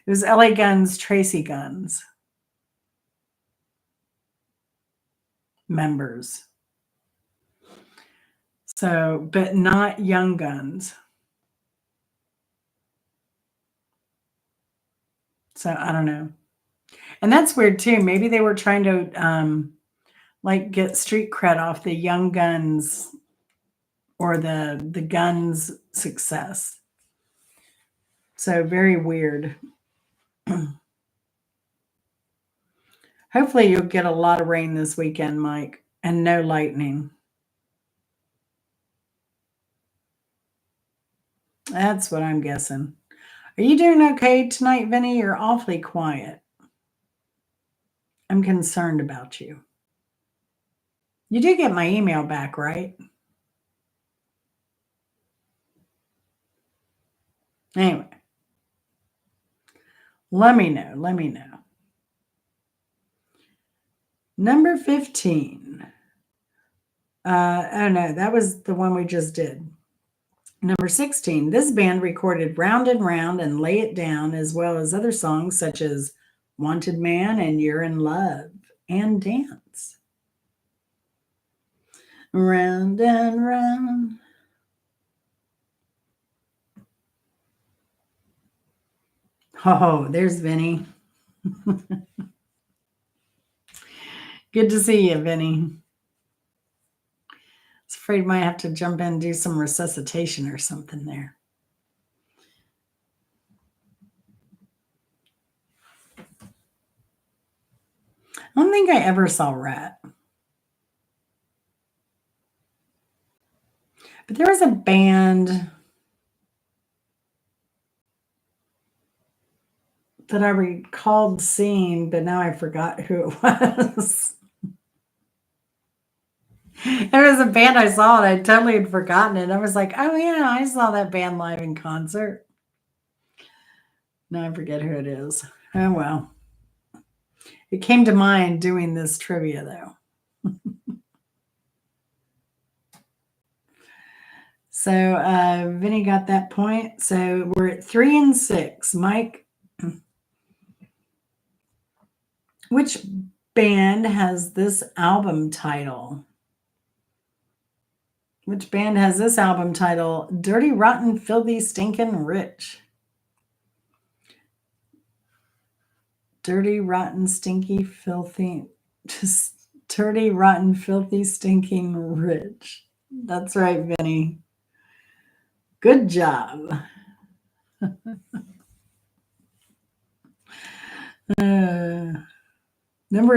It was LA Guns, Tracy Guns members. So, but not Young Guns. So I don't know. And that's weird too. Maybe they were trying to like get street cred off the Young Guns or the Guns success. So very weird. Hopefully you'll get a lot of rain this weekend, Mike, and no lightning. That's what I'm guessing. Are you doing okay tonight, Vinny? You're awfully quiet. I'm concerned about you. You did get my email back, right? Anyway, let me know. Let me know. Number 15. Oh no, that was the one we just did. Number 16, this band recorded Round and Round and Lay It Down, as well as other songs such as Wanted Man and You're in Love and Dance. Round and round. Oh, there's Vinny. Good to see you, Vinny. I was afraid I might have to jump in and do some resuscitation or something there. I don't think I ever saw Rat. But there was a band that I recalled seeing, but now I forgot who it was. There was a band I saw and I totally had forgotten it. I was like, oh yeah, I saw that band live in concert. Now I forget who it is. Oh well. It came to mind doing this trivia though. So Vinny got that point. So we're at 3 and 6. Mike, which band has this album title? Which band has this album title? Dirty, Rotten, Filthy, Stinkin' Rich. Dirty, rotten, stinky, filthy. Just dirty, rotten, filthy, stinking, rich. That's right, Vinny. Good job. Number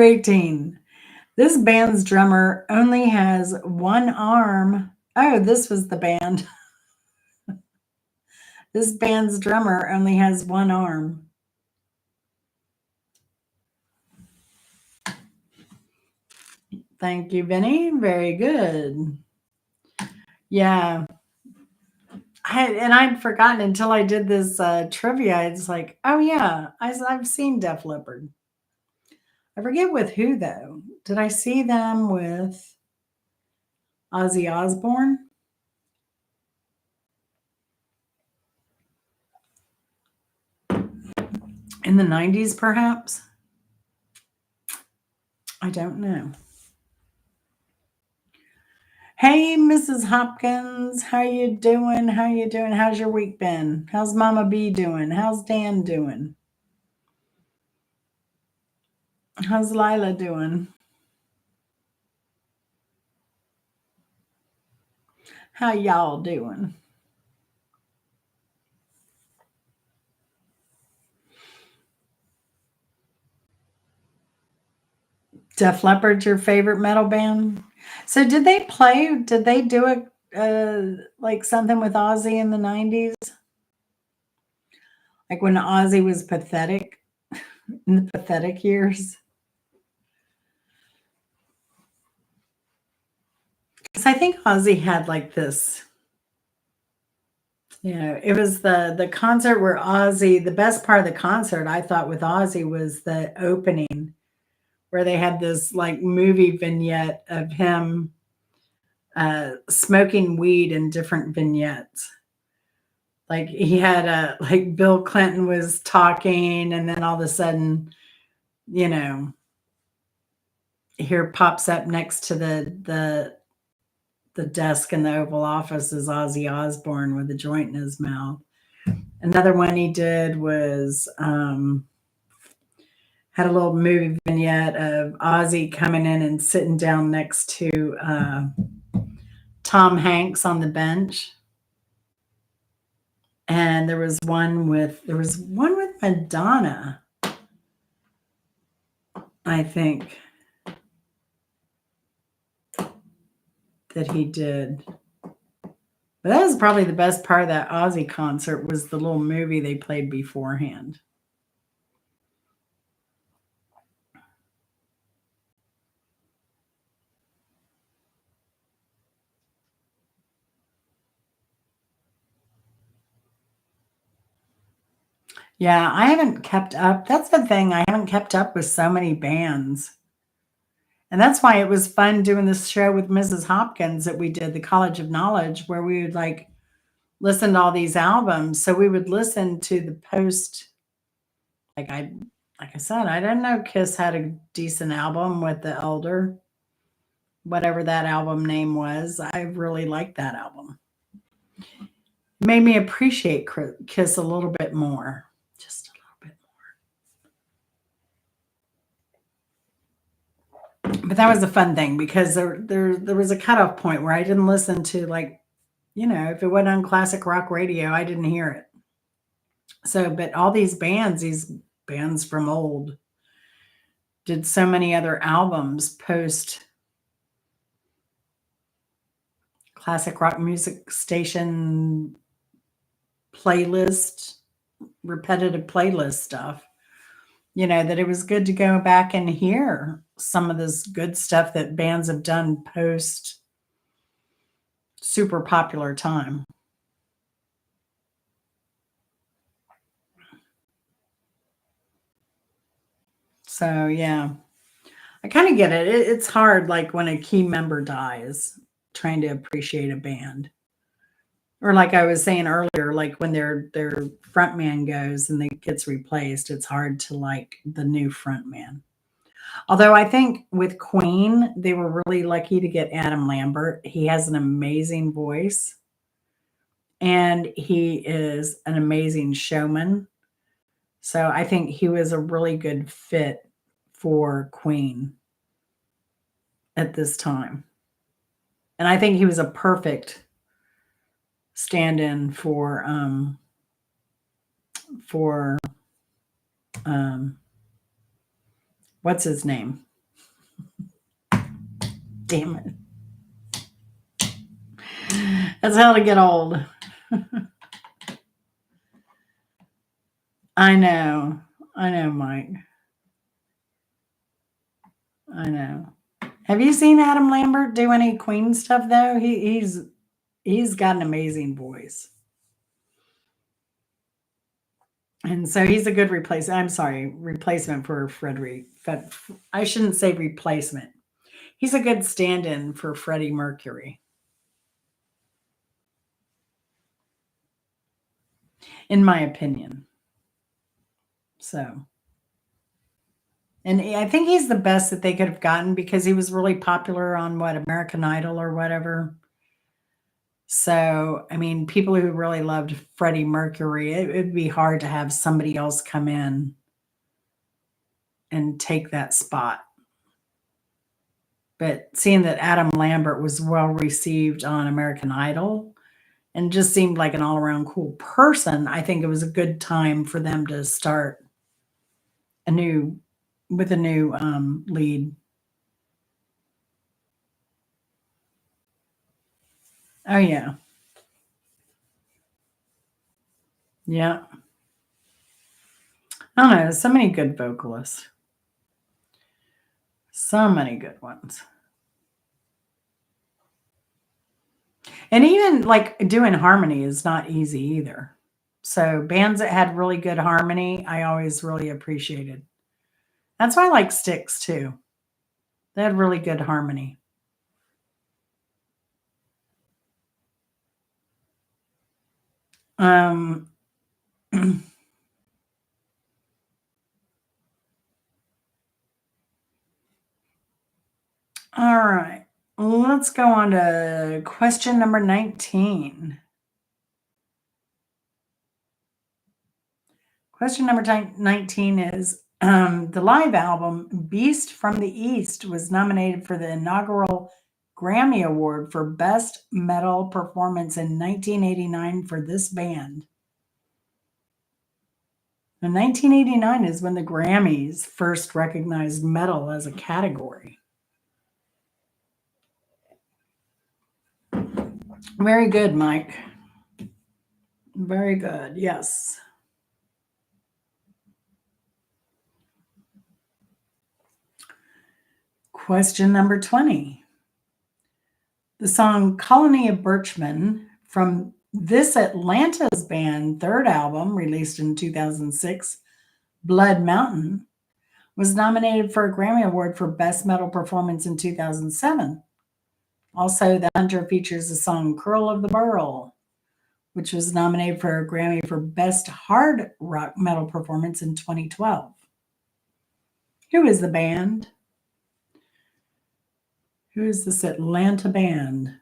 18. This band's drummer only has one arm. Oh, this was the band. This band's drummer only has one arm. Thank you, Vinny. Very good. Yeah. I'd forgotten until I did this trivia. It's like, oh yeah, I've seen Def Leppard. I forget with who though. Did I see them with Ozzy Osbourne? In the 90s, perhaps? I don't know. Hey, Mrs. Hopkins, how you doing? How you doing? How's your week been? How's Mama B doing? How's Dan doing? How's Lila doing? How y'all doing? Def Leppard's your favorite metal band? So did they play? Did they do like something with Ozzy in the 90s? Like when Ozzy was pathetic in the pathetic years? Because I think Ozzy had like this. It was the concert where Ozzy. The best part of the concert I thought with Ozzy was the opening, where they had this like movie vignette of him smoking weed in different vignettes. Like he had like Bill Clinton was talking, and then all of a sudden, you know, here pops up next to the desk in the Oval Office is Ozzy Osbourne with a joint in his mouth. Another one he did was had a little movie vignette of Ozzy coming in and sitting down next to Tom Hanks on the bench. And there was one with Madonna, I think, that he did. But that was probably the best part of that Ozzy concert was the little movie they played beforehand. Yeah, I haven't kept up. That's the thing. I haven't kept up with so many bands. And that's why it was fun doing this show with Mrs. Hopkins that we did, the College of Knowledge, where we would like listened to all these albums. So we would listen to the post. Like I, like I said, I didn't know Kiss had a decent album with the Elder, whatever that album name was. I really liked that album. Made me appreciate Kiss a little bit more, just a little bit. But that was a fun thing because there was a cutoff point where I didn't listen to, like, if it went on classic rock radio, I didn't hear it. So, but all these bands from old, did so many other albums post classic rock music station playlist, repetitive playlist stuff, that it was good to go back and hear some of this good stuff that bands have done post super popular time. So, yeah, I kind of get it. It's hard, like when a key member dies, trying to appreciate a band. Or like I was saying earlier, like when their front man goes and it gets replaced, it's hard to like the new front man. Although I think with Queen, they were really lucky to get Adam Lambert. He has an amazing voice and he is an amazing showman. So I think he was a really good fit for Queen at this time. And I think he was a perfect stand-in for what's his name? Damn it. That's how to get old. I know. I know, Mike. I know. Have you seen Adam Lambert do any Queen stuff though? He's got an amazing voice. And so he's a good replacement. I'm sorry, replacement for Freddie. I shouldn't say replacement. He's a good stand-in for Freddie Mercury, in my opinion. So, and I think he's the best that they could have gotten because he was really popular on what, American Idol or whatever. So, I mean, people who really loved Freddie Mercury, it'd be hard to have somebody else come in and take that spot. But seeing that Adam Lambert was well received on American Idol and just seemed like an all around cool person, I think it was a good time for them to start a new with a new lead. Oh yeah, yeah. I don't know. So many good vocalists, so many good ones, and even like doing harmony is not easy either. So bands that had really good harmony, I always really appreciated. That's why I like Styx too. They had really good harmony. Um, all right. Let's go on to question number 19. Question number 19 is the live album Beast from the East was nominated for the inaugural Grammy Award for Best Metal Performance in 1989 for this band. And 1989 is when the Grammys first recognized metal as a category. Very good, Mike. Very good. Yes. Question number 20. The song Colony of Birchmen from this Atlanta's band third album, released in 2006, Blood Mountain, was nominated for a Grammy Award for Best Metal Performance in 2007. Also, The Hunter features the song Curl of the Burl, which was nominated for a Grammy for Best Hard Rock Metal Performance in 2012. Who is the band? Who is this Atlanta band?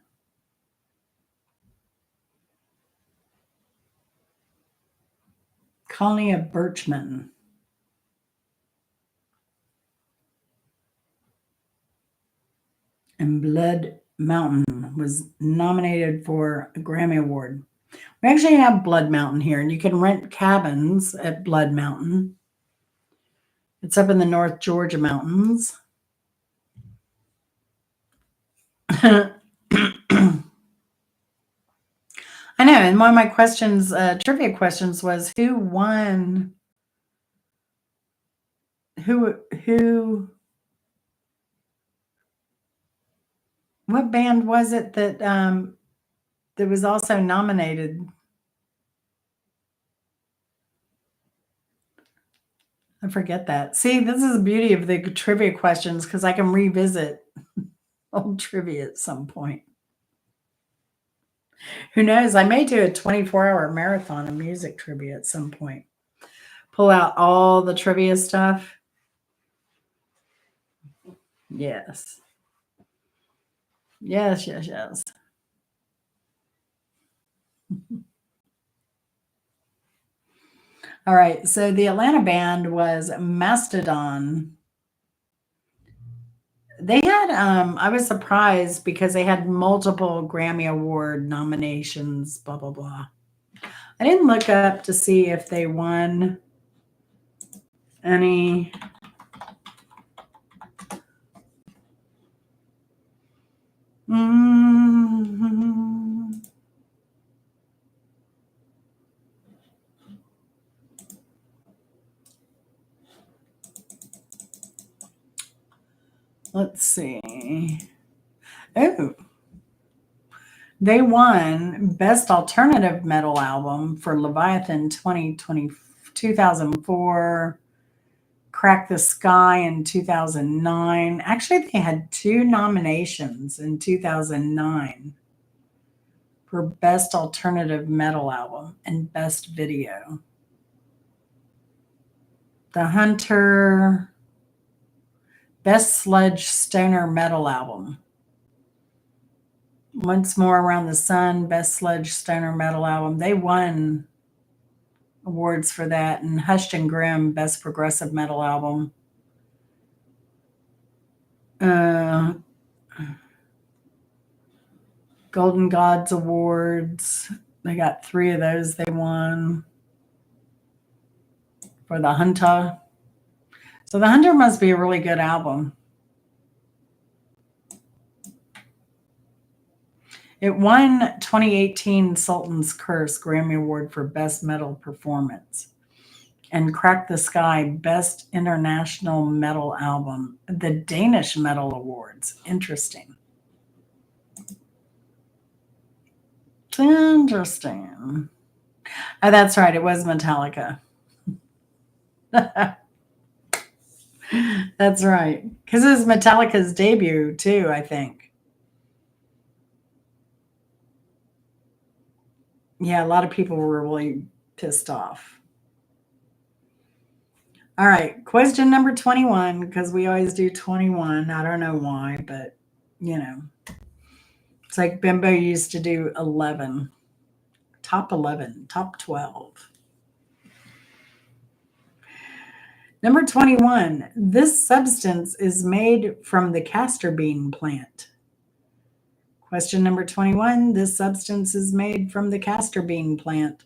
Colony of Birchmen. And Blood Mountain was nominated for a Grammy Award. We actually have Blood Mountain here, and you can rent cabins at Blood Mountain. It's up in the North Georgia mountains. I know, and one of my questions, trivia questions, was who won? Who? What band was it that was also nominated? I forget that. See, this is the beauty of the trivia questions because I can revisit old trivia at some point. Who knows? I may do a 24-hour marathon of music trivia at some point. Pull out all the trivia stuff. Yes. Yes, yes, yes. All right. So the Atlanta band was Mastodon. They had I was surprised because they had multiple Grammy Award nominations, blah blah blah. I didn't look up to see if they won any. Mm-hmm. Let's see. Oh, they won Best Alternative Metal Album for Leviathan 2004, Crack the Sky in 2009. Actually, they had 2 nominations in 2009 for Best Alternative Metal Album and Best Video. The Hunter, Best Sludge Stoner Metal Album. Once More Around the Sun, Best Sludge Stoner Metal Album. They won awards for that. And Hushed and Grim, Best Progressive Metal Album. Golden Gods Awards. They got 3 of those they won for the Hunter. So the Hunter must be a really good album. It won 2018 Sultan's Curse Grammy Award for Best Metal Performance and Crack the Sky Best International Metal Album, the Danish Metal Awards. Interesting. Interesting. Oh, that's right. It was Metallica. That's right. Because it was Metallica's debut, too, I think. Yeah, a lot of people were really pissed off. All right, question number 21, because we always do 21. I don't know why, but, you know. It's like Bimbo used to do 11. Top 11, top 12. Number 21, this substance is made from the castor bean plant. Question number 21, this substance is made from the castor bean plant.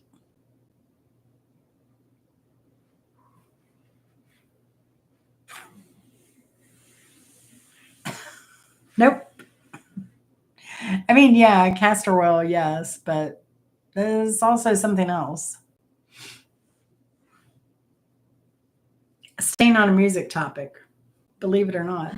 Nope. I mean, yeah, castor oil, yes, but there's also something else. Staying on a music topic, believe it or not.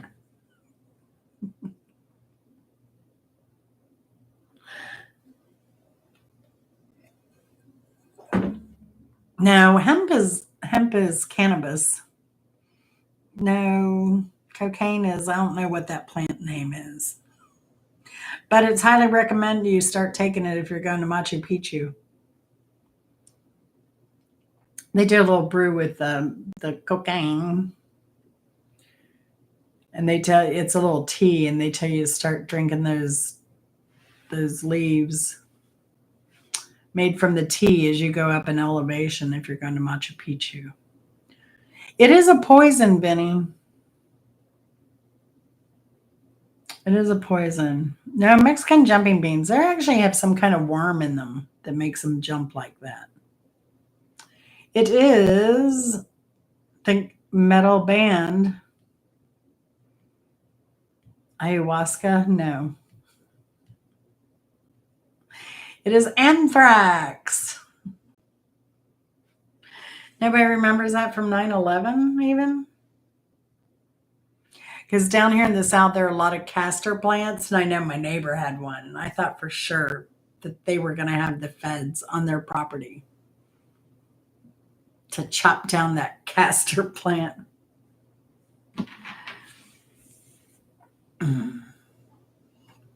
No, hemp is cannabis. No, cocaine is, I don't know what that plant name is. But it's highly recommended you start taking it if you're going to Machu Picchu. They do a little brew with the cocaine. And they tell it's a little tea, and they tell you to start drinking those leaves made from the tea as you go up in elevation if you're going to Machu Picchu. It is a poison, Benny. It is a poison. No, Mexican jumping beans, they actually have some kind of worm in them that makes them jump like that. It is, I think, metal band. Ayahuasca? No. It is anthrax. Nobody remembers that from 9/11 even? Because down here in the South, there are a lot of castor plants, and I know my neighbor had one. And I thought for sure that they were going to have the feds on their property to chop down that castor plant.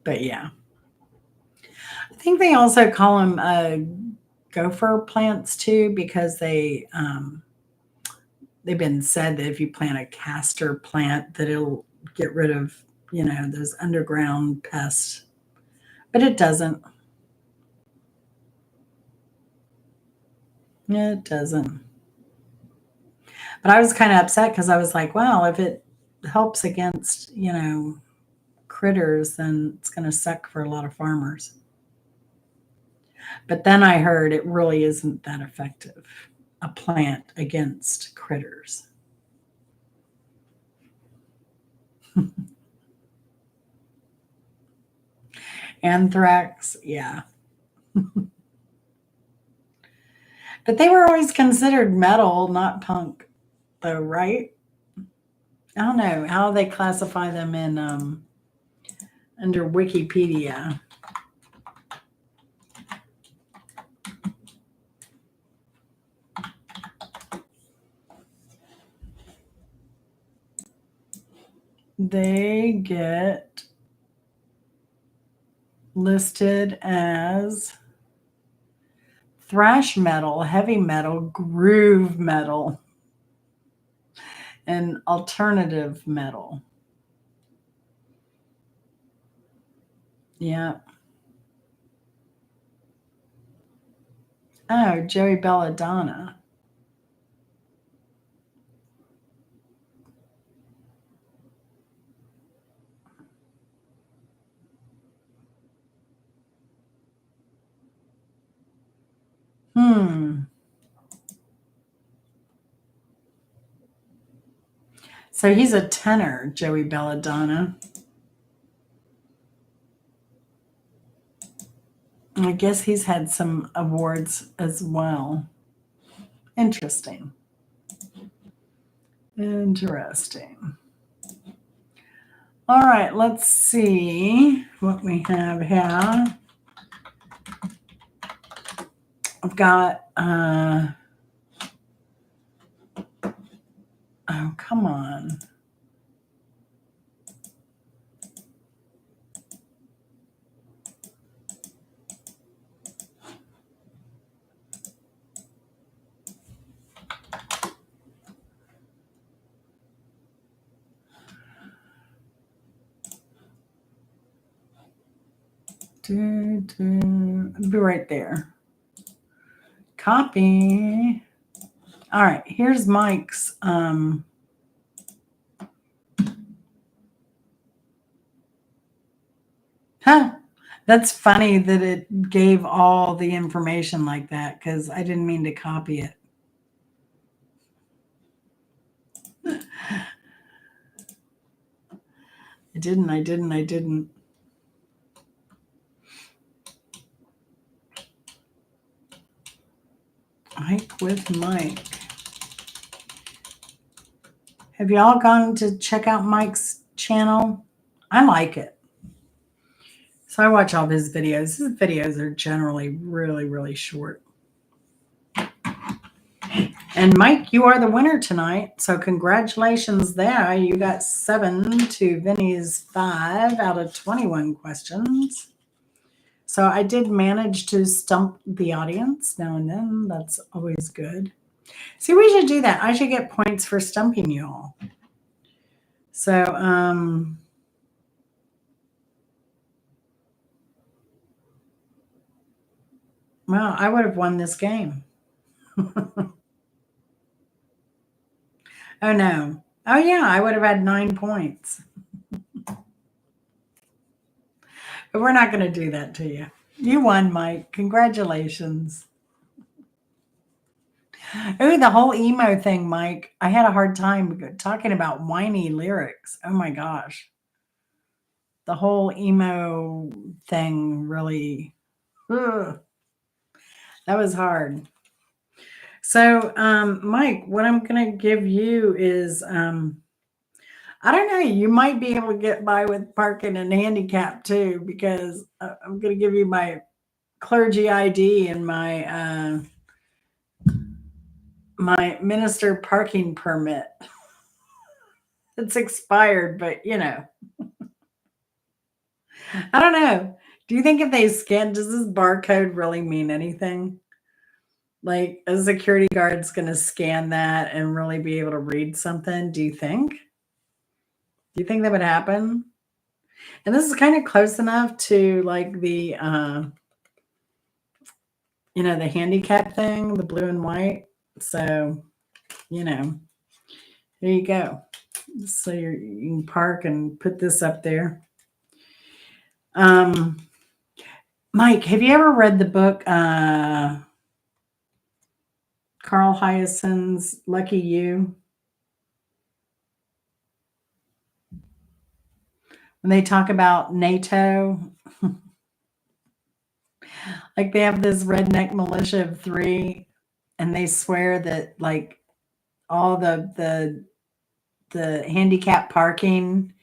But yeah. I think they also call them gopher plants too, because they've been said that if you plant a castor plant, that it'll get rid of, those underground pests. But it doesn't. It doesn't. But I was kind of upset because I was like, well, if it helps against, critters, then it's going to suck for a lot of farmers. But then I heard it really isn't that effective, a plant against critters. Anthrax, yeah. But they were always considered metal, not punk, though, right? I don't know how they classify them in under Wikipedia. They get listed as thrash metal, heavy metal, groove metal, and alternative metal. Yeah. Oh, Joey Belladonna. So he's a tenor, Joey Belladonna. I guess he's had some awards as well. Interesting. Interesting. All right, let's see what we have here. I've got, oh, come on. I'll be right there. Copy. All right, here's Mike's. That's funny that it gave all the information like that, because I didn't mean to copy it. I didn't. Mike with Mike. Have y'all gone to check out Mike's channel? I like it. So I watch all of his videos. His videos are generally really, really short. And Mike, you are the winner tonight. So congratulations there. You got 7 to Vinny's 5 out of 21 questions. So I did manage to stump the audience now and then. That's always good. See, we should do that. I should get points for stumping you all. So, well, I would have won this game. Oh no. Oh yeah, I would have had 9 points. But we're not going to do that to you. You won, Mike. Congratulations. Oh, the whole emo thing, Mike. I had a hard time talking about whiny lyrics. Oh my gosh. The whole emo thing really, ugh, that was hard. So, Mike, what I'm going to give you is, I don't know, you might be able to get by with parking and handicap too, because I'm going to give you my clergy ID and my minister parking permit. It's expired, but I don't know. Do you think if they scan, does this barcode really mean anything? Like a security guard's going to scan that and really be able to read something? Do you think? Do you think that would happen? And this is kind of close enough to like the handicap thing, the blue and white. So, there you go. So you can park and put this up there. Mike, have you ever read the book Carl Hyacин's Lucky You? When they talk about NATO, like they have this redneck militia of 3, and they swear that like all the handicap parking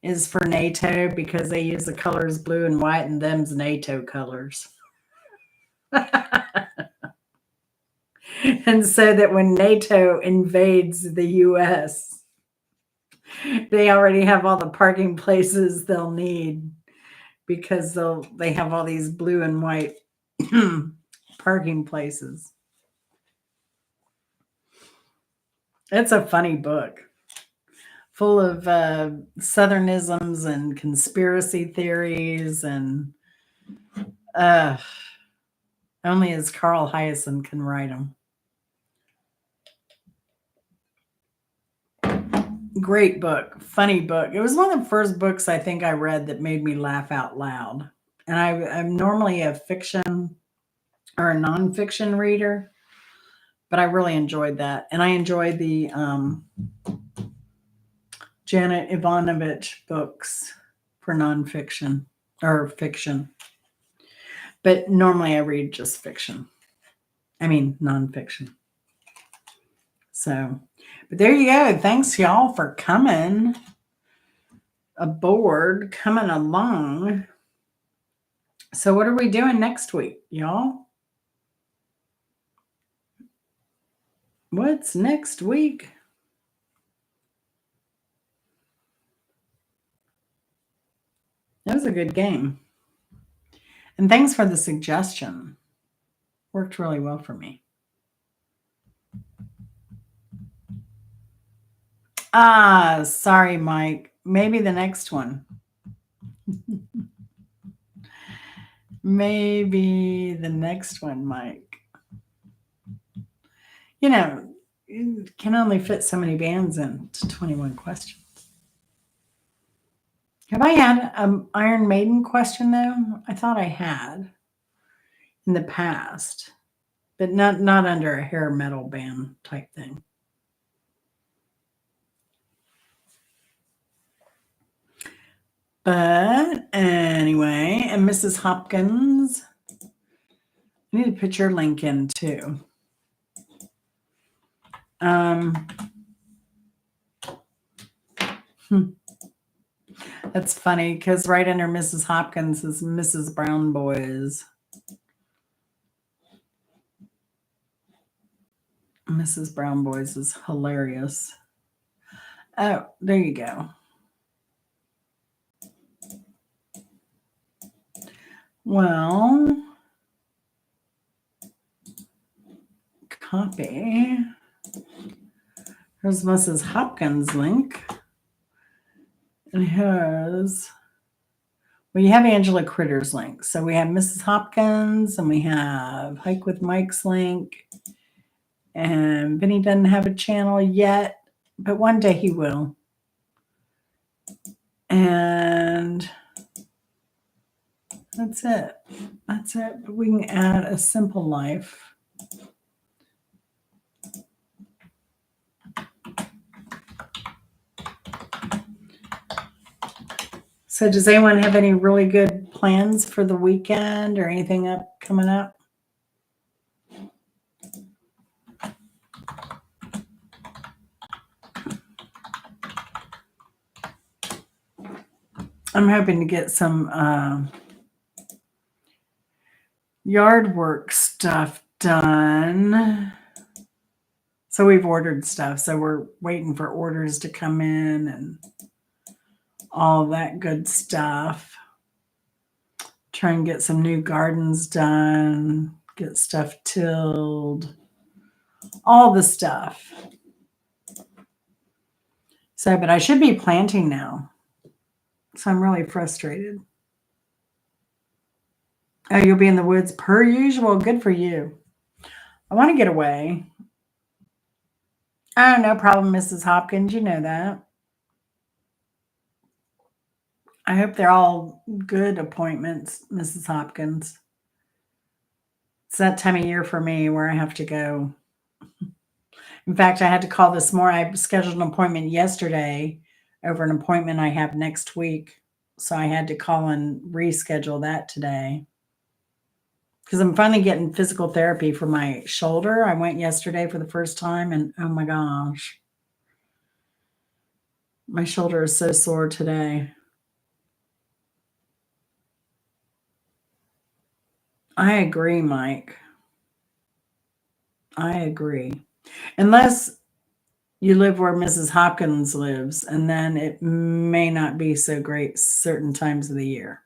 is for NATO because they use the colors blue and white, and them's NATO colors. And so that when NATO invades the US, they already have all the parking places they'll need because they have all these blue and white parking places. It's a funny book, full of Southernisms and conspiracy theories, and only as Carl Hyacin can write them. Great book, funny book. It was one of the first books I think I read that made me laugh out loud. And I'm normally a fiction or a nonfiction reader, but I really enjoyed that. And I enjoyed the Janet Ivanovich books for nonfiction or fiction. But normally I read just fiction. I mean, nonfiction. So, but there you go. Thanks, y'all, for coming aboard, coming along. So, what are we doing next week, y'all? What's next week? That was a good game. And thanks for the suggestion. Worked really well for me. Sorry, Mike. Maybe the next one. Maybe the next one, Mike. You can only fit so many bands into 21 questions. Have I had an Iron Maiden question, though? I thought I had in the past, but not under a hair metal band type thing. But anyway, and Mrs. Hopkins, I need to put your link in too. That's funny because right under Mrs. Hopkins is Mrs. Brown Boys. Mrs. Brown Boys is hilarious. Oh, there you go. Well, copy. Here's Mrs. Hopkins' link. And here's, well, you have Angela Critter's link. So we have Mrs. Hopkins and we have Hike with Mike's link. And Vinny doesn't have a channel yet, but one day he will. And that's it. That's it. But we can add a simple life. So does anyone have any really good plans for the weekend or anything coming up? I'm hoping to get some yard work stuff done. So we've ordered stuff. So we're waiting for orders to come in and all that good stuff. Try and get some new gardens done, get stuff tilled, all the stuff. So, but I should be planting now. So I'm really frustrated. Oh, you'll be in the woods per usual. Good for you. I want to get away. Oh, no problem, Mrs. Hopkins. You know that. I hope they're all good appointments, Mrs. Hopkins. It's that time of year for me where I have to go. In fact, I had to call this morning. I scheduled an appointment yesterday over an appointment I have next week. So I had to call and reschedule that today. Because I'm finally getting physical therapy for my shoulder. I went yesterday for the first time and oh my gosh. My shoulder is so sore today. I agree, Mike. I agree. Unless you live where Mrs. Hopkins lives, and then it may not be so great certain times of the year.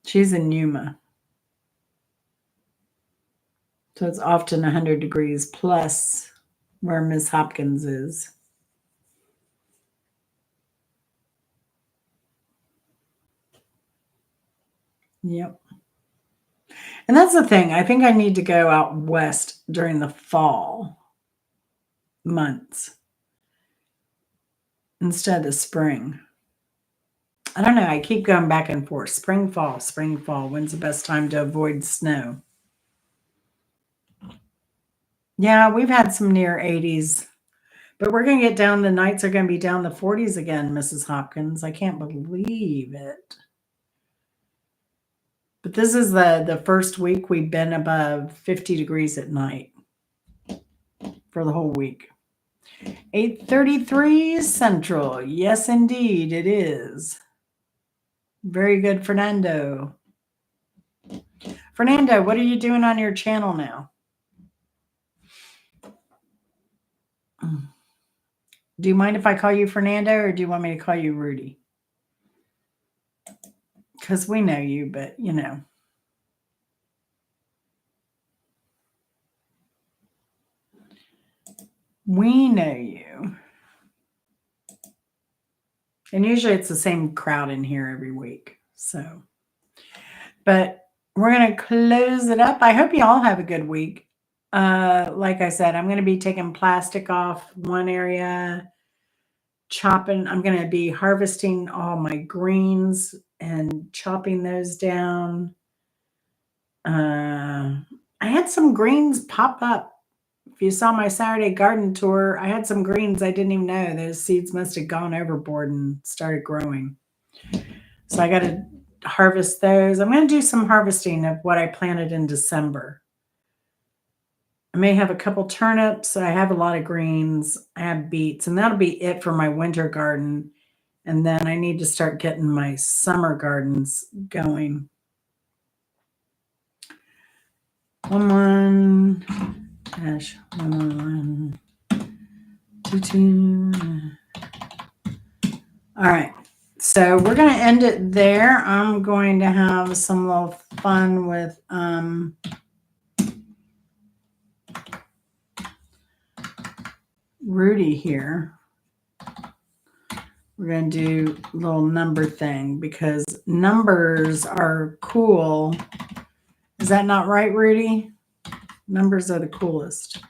She's in Yuma. So it's often 100 degrees plus where Miss Hopkins is. Yep. And that's the thing. I think I need to go out west during the fall months instead of spring. I don't know. I keep going back and forth. Spring, fall, spring, fall. When's the best time to avoid snow? Yeah, we've had some near 80s, but we're going to get down. The nights are going to be down the 40s again, Mrs. Hopkins. I can't believe it. But this is the first week we've been above 50 degrees at night for the whole week. 8:33 Central. Yes, indeed, it is. Very good, Fernando. Fernando, what are you doing on your channel now? Do you mind if I call you Fernando or do you want me to call you Rudy? Because we know you, but you know. We know you. And usually it's the same crowd in here every week. So, but we're going to close it up. I hope you all have a good week. Like I said, I'm going to be taking plastic off one area, chopping. I'm going to be harvesting all my greens and chopping those down. I had some greens pop up. If you saw my Saturday garden tour, I had some greens I didn't even know. Those seeds must have gone overboard and started growing. So I got to harvest those. I'm going to do some harvesting of what I planted in December. I may have a couple turnips. I have a lot of greens. I have beets, and that'll be it for my winter garden. And then I need to start getting my summer gardens going. One. Dash 111 22. All right, so we're going to end it there. I'm going to have some little fun with Rudy here. We're going to do a little number thing because numbers are cool. Is that not right, Rudy? Numbers are the coolest.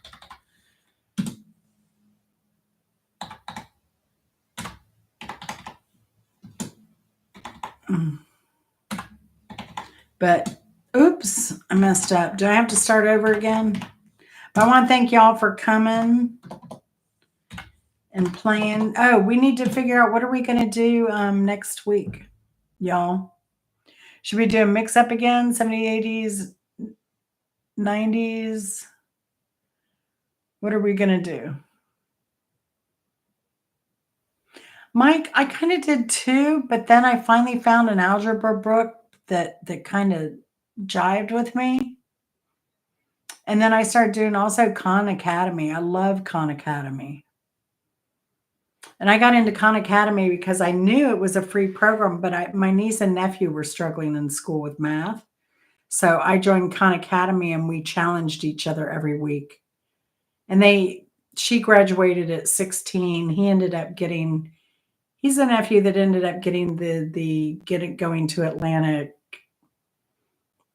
But oops, I messed up. Do I have to start over again? But I want to thank y'all for coming and playing. Oh, we need to figure out what are we going to do next week, y'all. Should we do a mix up again? 70s, 80s, 90s? What are we going to do? Mike, I kind of did too, but then I finally found an algebra book that kind of jived with me. And then I started doing also Khan Academy. I love Khan Academy. And I got into Khan Academy because I knew it was a free program, but my niece and nephew were struggling in school with math. So I joined Khan Academy and we challenged each other every week. And she graduated at 16. He's a nephew that ended up getting going to Atlanta,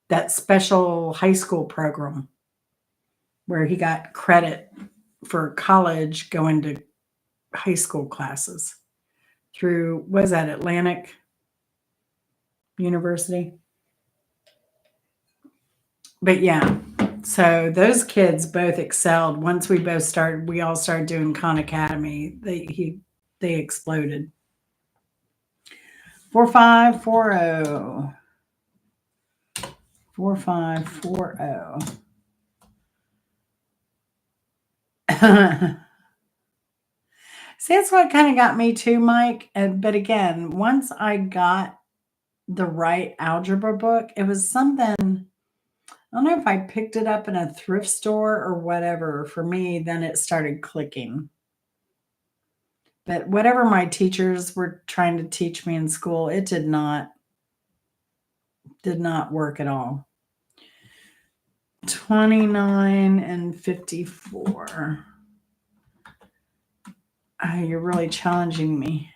that special high school program where he got credit for college going to high school classes through, was that Atlantic University? But yeah, so those kids both excelled. Once we all started doing Khan Academy, they exploded. 4540. 4540. See, that's what kind of got me too, Mike. But again, once I got the right algebra book, it was something. I don't know if I picked it up in a thrift store or whatever. For me, then it started clicking. But whatever my teachers were trying to teach me in school, it did not work at all. 29 and 54. Oh, you're really challenging me.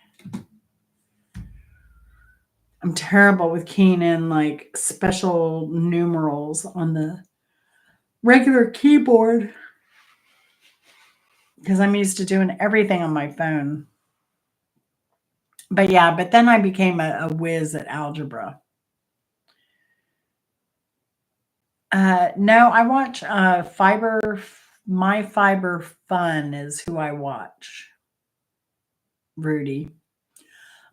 I'm terrible with keying in like special numerals on the regular keyboard because I'm used to doing everything on my phone. But then I became a whiz at algebra. No, I watch My Fiber Fun is who I watch. Rudy.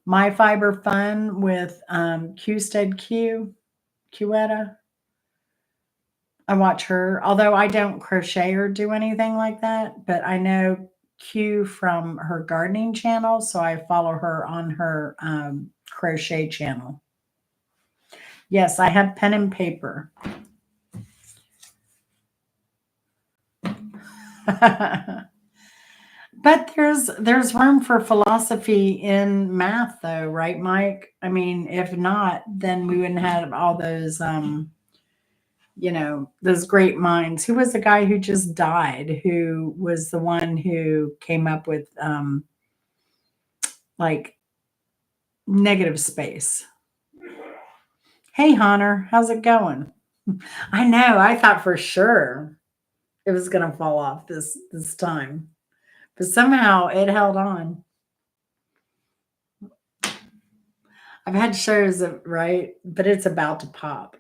My Fiber Fun with Quetta. I watch her, although I don't crochet or do anything like that, but I know Q from her gardening channel, so I follow her on her crochet channel. Yes, I have pen and paper. But there's room for philosophy in math though, right, Mike? I mean, if not, then we wouldn't have all those those great minds. Who was the guy who just died, who was the one who came up with like negative space? Hey Hunter, how's it going? I know, I thought for sure it was gonna fall off this time. But somehow it held on. I've had shows of right, but it's about to pop.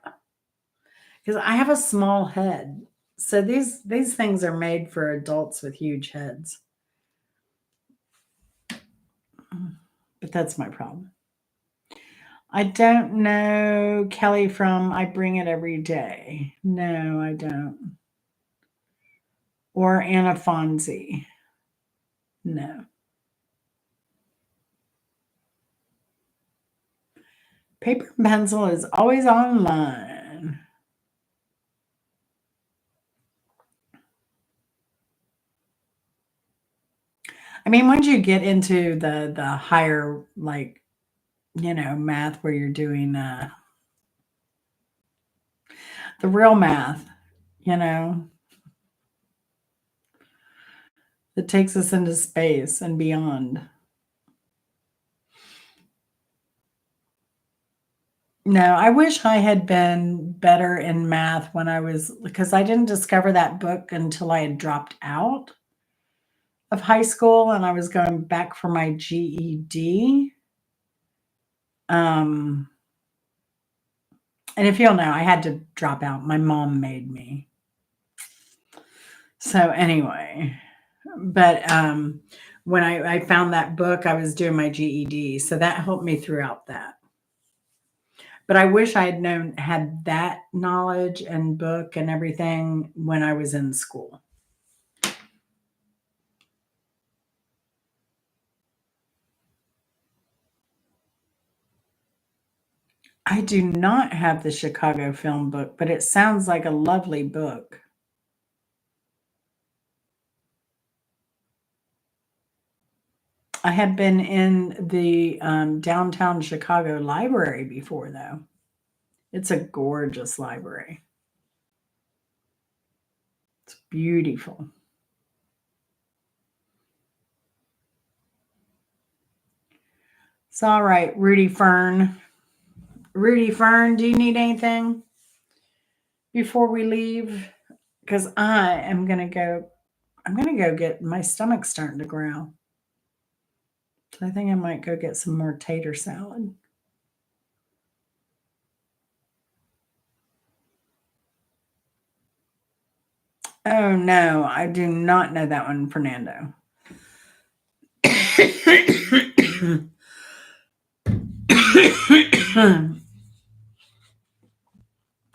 Because I have a small head. So these things are made for adults with huge heads. But that's my problem. I don't know Kelly from I Bring It Every Day. No, I don't. Or Anna Fonzie. No. Paper and Pencil is always online. I mean, once you get into the higher, like, math where you're doing the real math, you know, that takes us into space and beyond. No, I wish I had been better in math when I was because I didn't discover that book until I had dropped out of high school and I was going back for my GED. Um, and if you'll know, I had to drop out. My mom made me. So anyway, but when I found that book, I was doing my GED, so that helped me throughout that. But I wish I had that knowledge and book and everything when I was in school. I do not have the Chicago film book, but it sounds like a lovely book. I had been in the downtown Chicago library before, though. It's a gorgeous library. It's beautiful. It's all right, Rudy Fern. Rudy Fern, do you need anything before we leave? Because I am going to go. I'm going to go get my stomach's starting to growl. So I think I might go get some more tater salad. Oh no, I do not know that one, Fernando.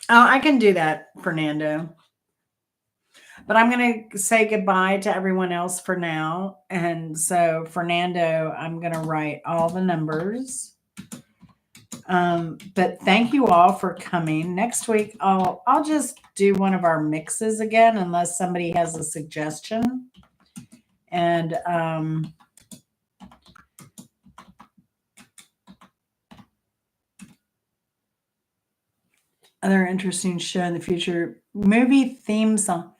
Oh, I can do that, Fernando. But I'm going to say goodbye to everyone else for now. And so, Fernando, I'm going to write all the numbers. But thank you all for coming. Next week, I'll just do one of our mixes again, unless somebody has a suggestion. And other interesting show in the future, movie theme song.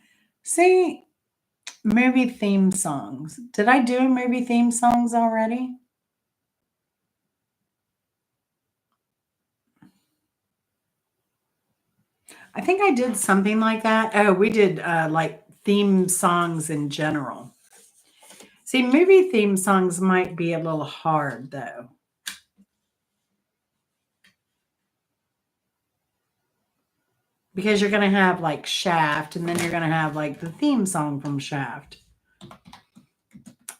See, movie theme songs. Did I do movie theme songs already? I think I did something like that. Oh, we did like theme songs in general. See, movie theme songs might be a little hard though, because you're going to have like Shaft and then you're going to have like the theme song from Shaft.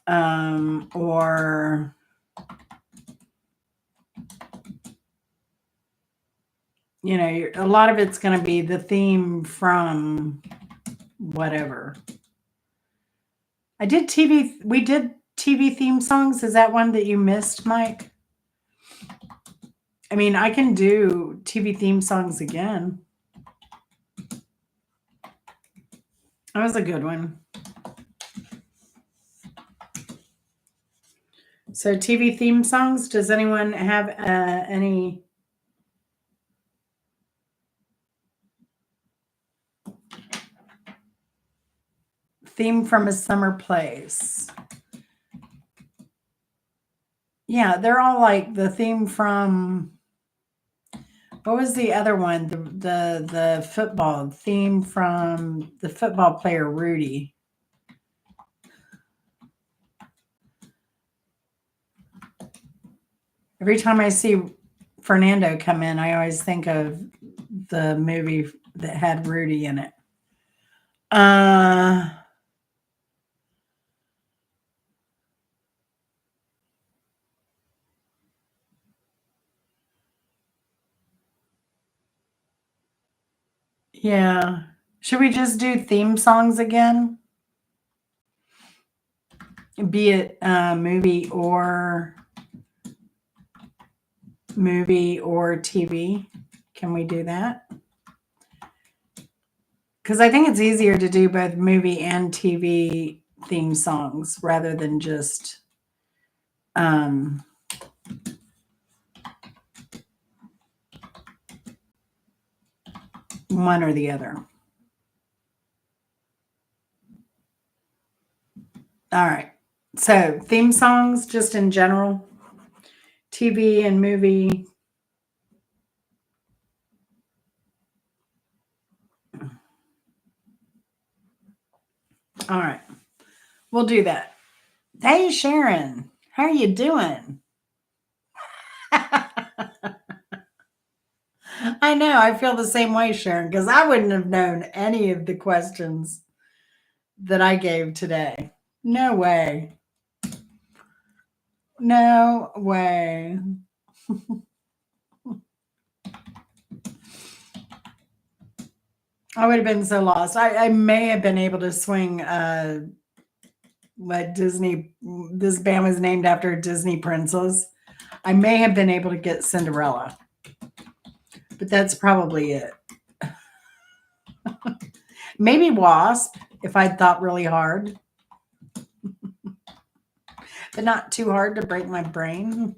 Or a lot of it's going to be the theme from whatever. We did TV theme songs. Is that one that you missed, Mike? I mean, I can do TV theme songs again. That was a good one. So, TV theme songs, does anyone have any? Theme from a summer place. Yeah, they're all like the theme from what was the other one? The football theme from the football player Rudy. Every time I see Fernando come in, I always think of the movie that had Rudy in it. Uh yeah. Should we just do theme songs again? Be it movie or TV? Can we do that? Because I think it's easier to do both movie and TV theme songs rather than just um, one or the other. All right. So, theme songs just in general, TV and movie. All right. We'll do that. Hey, Sharon. How are you doing? I know. I feel the same way, Sharon, because I wouldn't have known any of the questions that I gave today. No way. No way. I would have been so lost. I may have been able to swing what Disney, this band was named after a Disney princess. I may have been able to get Cinderella, but that's probably it. Maybe Wasp if I'd thought really hard, but not too hard to break my brain.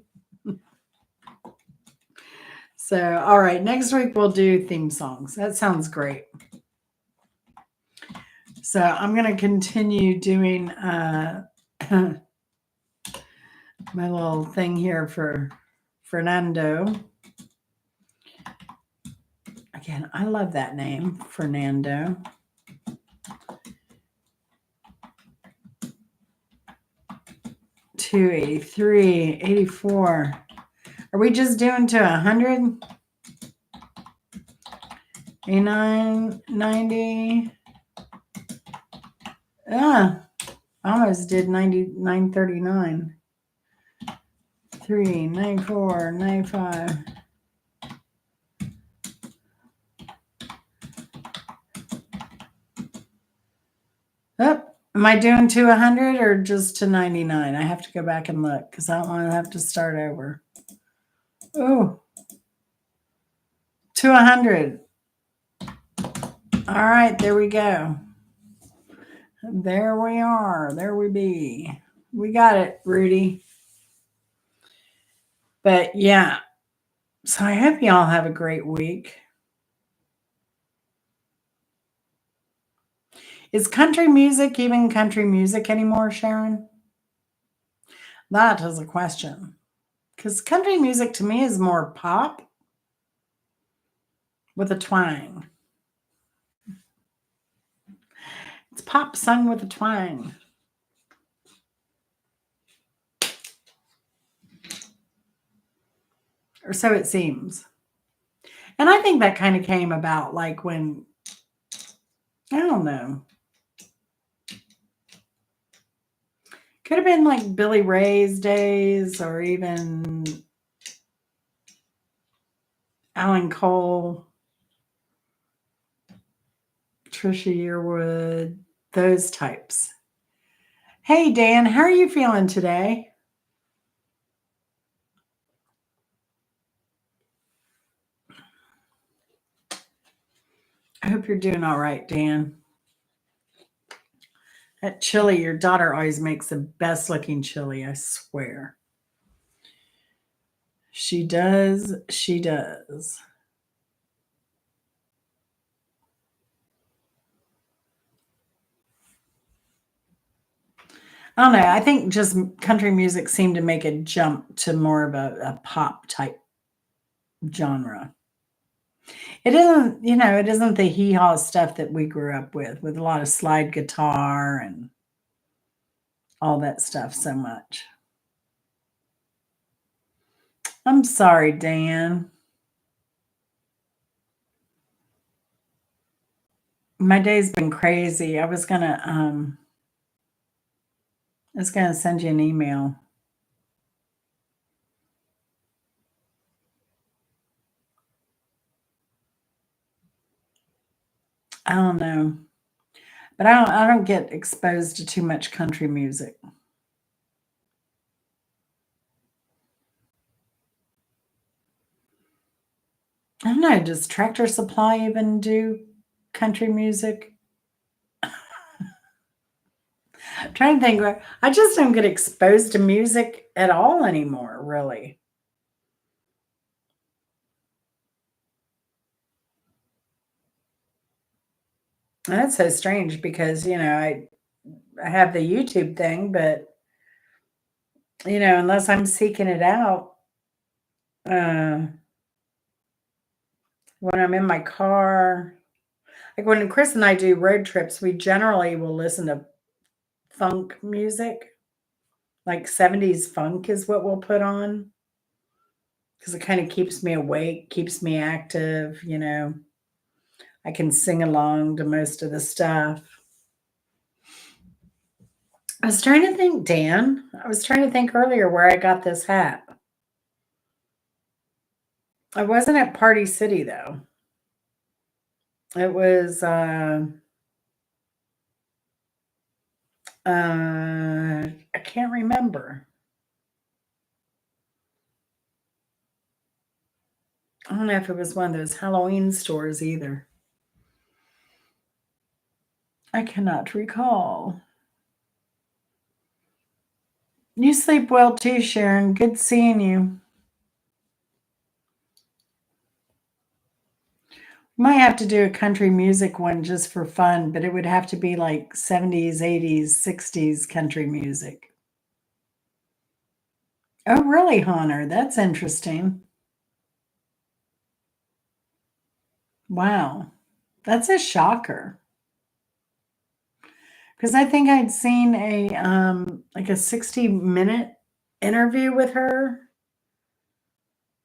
So, all right, next week we'll do theme songs. That sounds great. So, I'm going to continue doing my little thing here for Fernando. Again, I love that name, Fernando. 283, 84. Are we just doing to 100? 89, 90. Ah, almost did 99, 39. 3, 94, 95. Oh, am I doing to 100 or just to 99? I have to go back and look because I don't want to have to start over. Oh, to 100. All right, there we go. There we are. There we be. We got it, Rudy. But yeah, so I hope y'all have a great week. Is country music even country music anymore, Sharon? That is a question. Because country music to me is more pop with a twang. It's pop sung with a twang. Or so it seems. And I think that kind of came about like when, I don't know. Could have been like Billy Ray's days or even Alan Cole, Trisha Yearwood, those types. Hey, Dan, how are you feeling today? I hope you're doing all right, Dan. That chili, your daughter always makes the best looking chili, I swear. She does. She does. I don't know. I think just country music seemed to make a jump to more of a pop type genre. It isn't, it isn't the hee haw stuff that we grew up with a lot of slide guitar and all that stuff so much. I'm sorry, Dan. My day's been crazy. I was gonna send you an email. I don't know. But I don't get exposed to too much country music. I don't know, does Tractor Supply even do country music? I'm trying to think. I just don't get exposed to music at all anymore, really. And that's so strange because, I have the YouTube thing, but unless I'm seeking it out, uh, when I'm in my car, like when Chris and I do road trips, we generally will listen to funk music. Like 70s funk is what we'll put on because it kind of keeps me awake, keeps me active. I can sing along to most of the stuff. I was trying to think, Dan. I was trying to think earlier where I got this hat. I wasn't at Party City though. It was I can't remember. I don't know if it was one of those Halloween stores either. I cannot recall. You sleep well too, Sharon. Good seeing you. Might have to do a country music one just for fun, but it would have to be like 70s, 80s, 60s country music. Oh, really, Hunter? That's interesting. Wow. That's a shocker. Because I think I'd seen a like a 60-minute interview with her.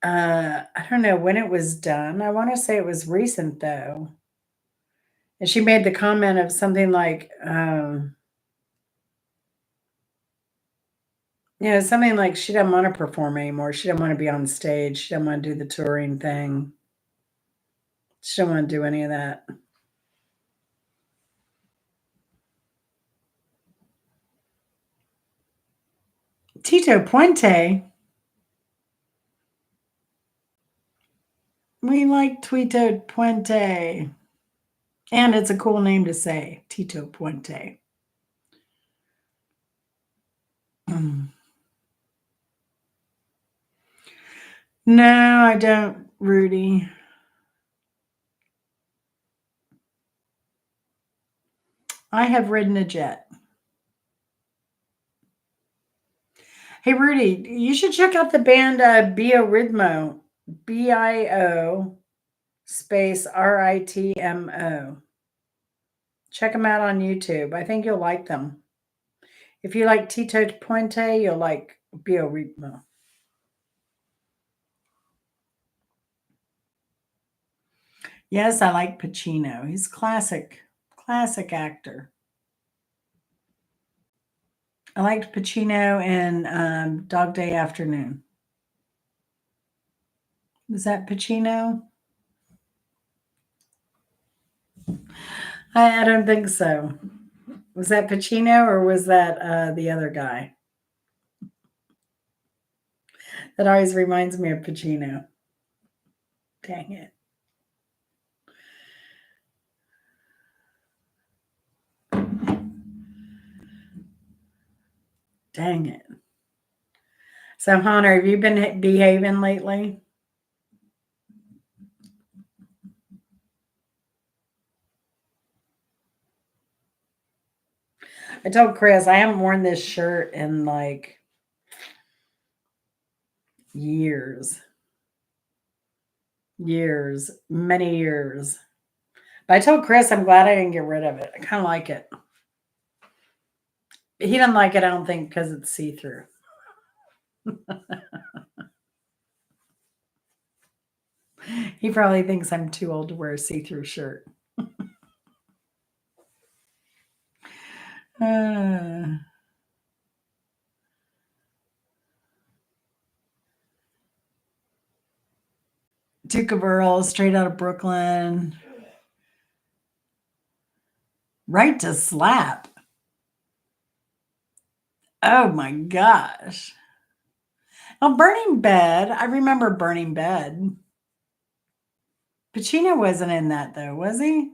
I don't know when it was done. I want to say it was recent though. And she made the comment of something like, something like she doesn't want to perform anymore. She doesn't want to be on stage. She doesn't want to do the touring thing. She don't want to do any of that. Tito Puente. We like Tito Puente. And it's a cool name to say, Tito Puente. No, I don't, Rudy. I have ridden a jet. Hey, Rudy, you should check out the band Biorhythmo. BIO space RITMO. Check them out on YouTube. I think you'll like them. If you like Tito Puente, you'll like Biorhythmo. Yes, I like Pacino. He's classic actor. I liked Pacino in Dog Day Afternoon. Was that Pacino? I don't think so. Was that Pacino or was that the other guy? That always reminds me of Pacino. Dang it. Dang it. So, Hunter, have you been behaving lately? I told Chris I haven't worn this shirt in like years. Years. Many years. But I told Chris I'm glad I didn't get rid of it. I kind of like it. He doesn't like it, I don't think, because it's see through. He probably thinks I'm too old to wear a see through shirt. uh, Duke of Earl, straight out of Brooklyn. Right to slap. Oh my gosh. Oh, Burning Bed. I remember Burning Bed. Pacino wasn't in that though, was he?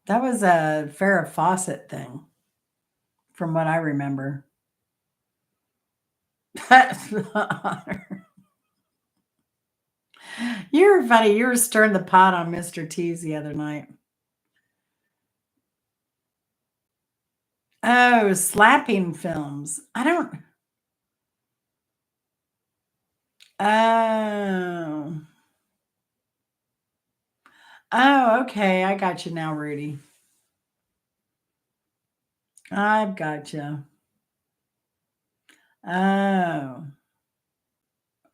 That was a Farrah Fawcett thing, from what I remember. You're funny. You were stirring the pot on Mr. T's the other night. Oh, slapping films. I don't. Oh. Oh, okay. I got you now, Rudy. I've got you. Oh.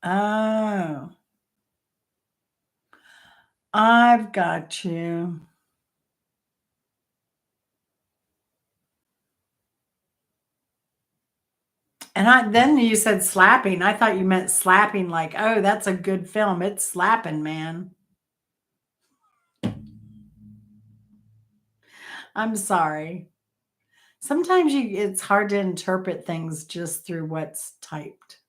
Oh. I've got you. And then you said slapping. I thought you meant slapping, like, oh, that's a good film. It's slapping, man. I'm sorry. Sometimes it's hard to interpret things just through what's typed.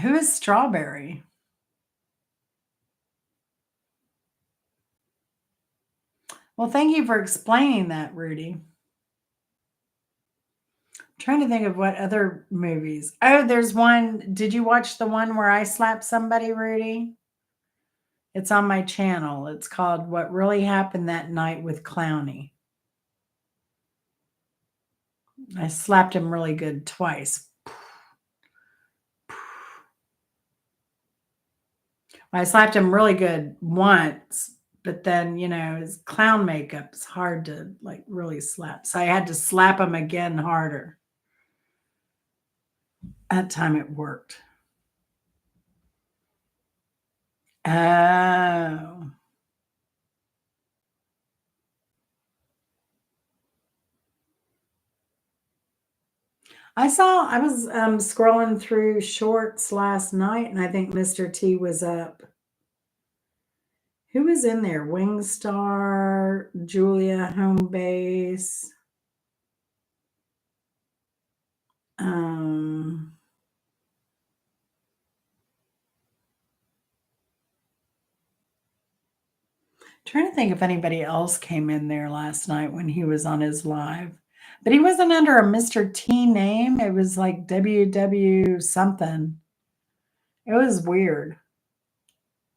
Who is Strawberry? Well, thank you for explaining that, Rudy. Trying to think of what other movies. Oh, there's one. Did you watch the one where I slapped somebody, Rudy? It's on my channel. It's called What Really Happened That Night with Clowney. I slapped him really good twice. I slapped him really good once, but then, his clown makeup is hard to like really slap. So I had to slap him again harder. That time it worked. Oh. I was scrolling through shorts last night and I think Mr. T was up. Who was in there? Wingstar, Julia Homebase. Um, Trying to think if anybody else came in there last night when he was on his live. But he wasn't under a Mr. T name. It was like WW something. It was weird.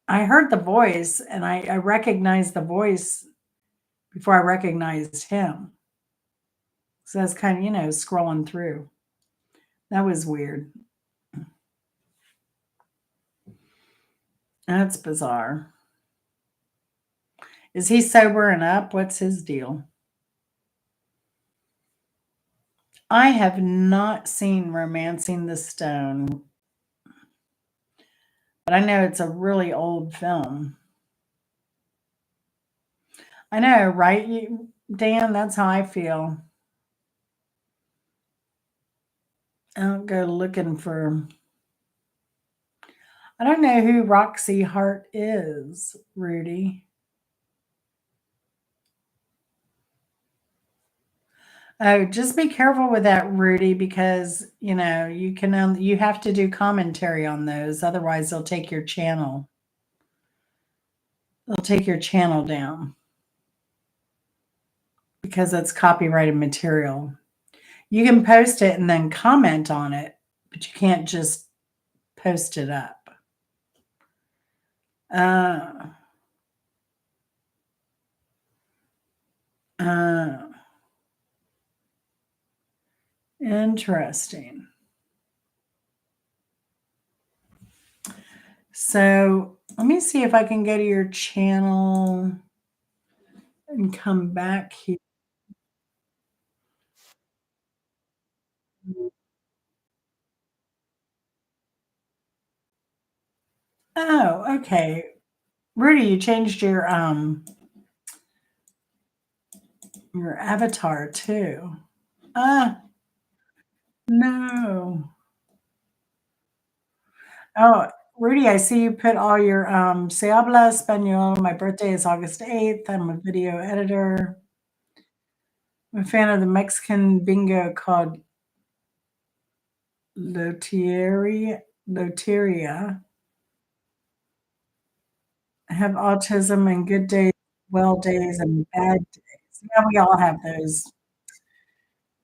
I heard the voice and I recognized the voice before I recognized him. So that's kind of, scrolling through. That was weird. That's bizarre. Is he sobering up? What's his deal? I have not seen Romancing the Stone, but I know it's a really old film. I know, right? Dan, that's how I feel. I don't go looking for. I don't know who Roxy Hart is, Rudy. Oh, just be careful with that, Rudy, because you have to do commentary on those. Otherwise, they'll take your channel. They'll take your channel down because it's copyrighted material. You can post it and then comment on it, but you can't just post it up. Uh, Interesting. So let me see if I can go to your channel and come back here. Oh, okay. Rudy, you changed your avatar too. Ah, no. Oh, Rudy, I see you put all your se habla español. My birthday is August 8th. I'm a video editor. I'm a fan of the Mexican bingo called Loteria. I have autism and good days, well days, and bad days. Yeah, we all have those,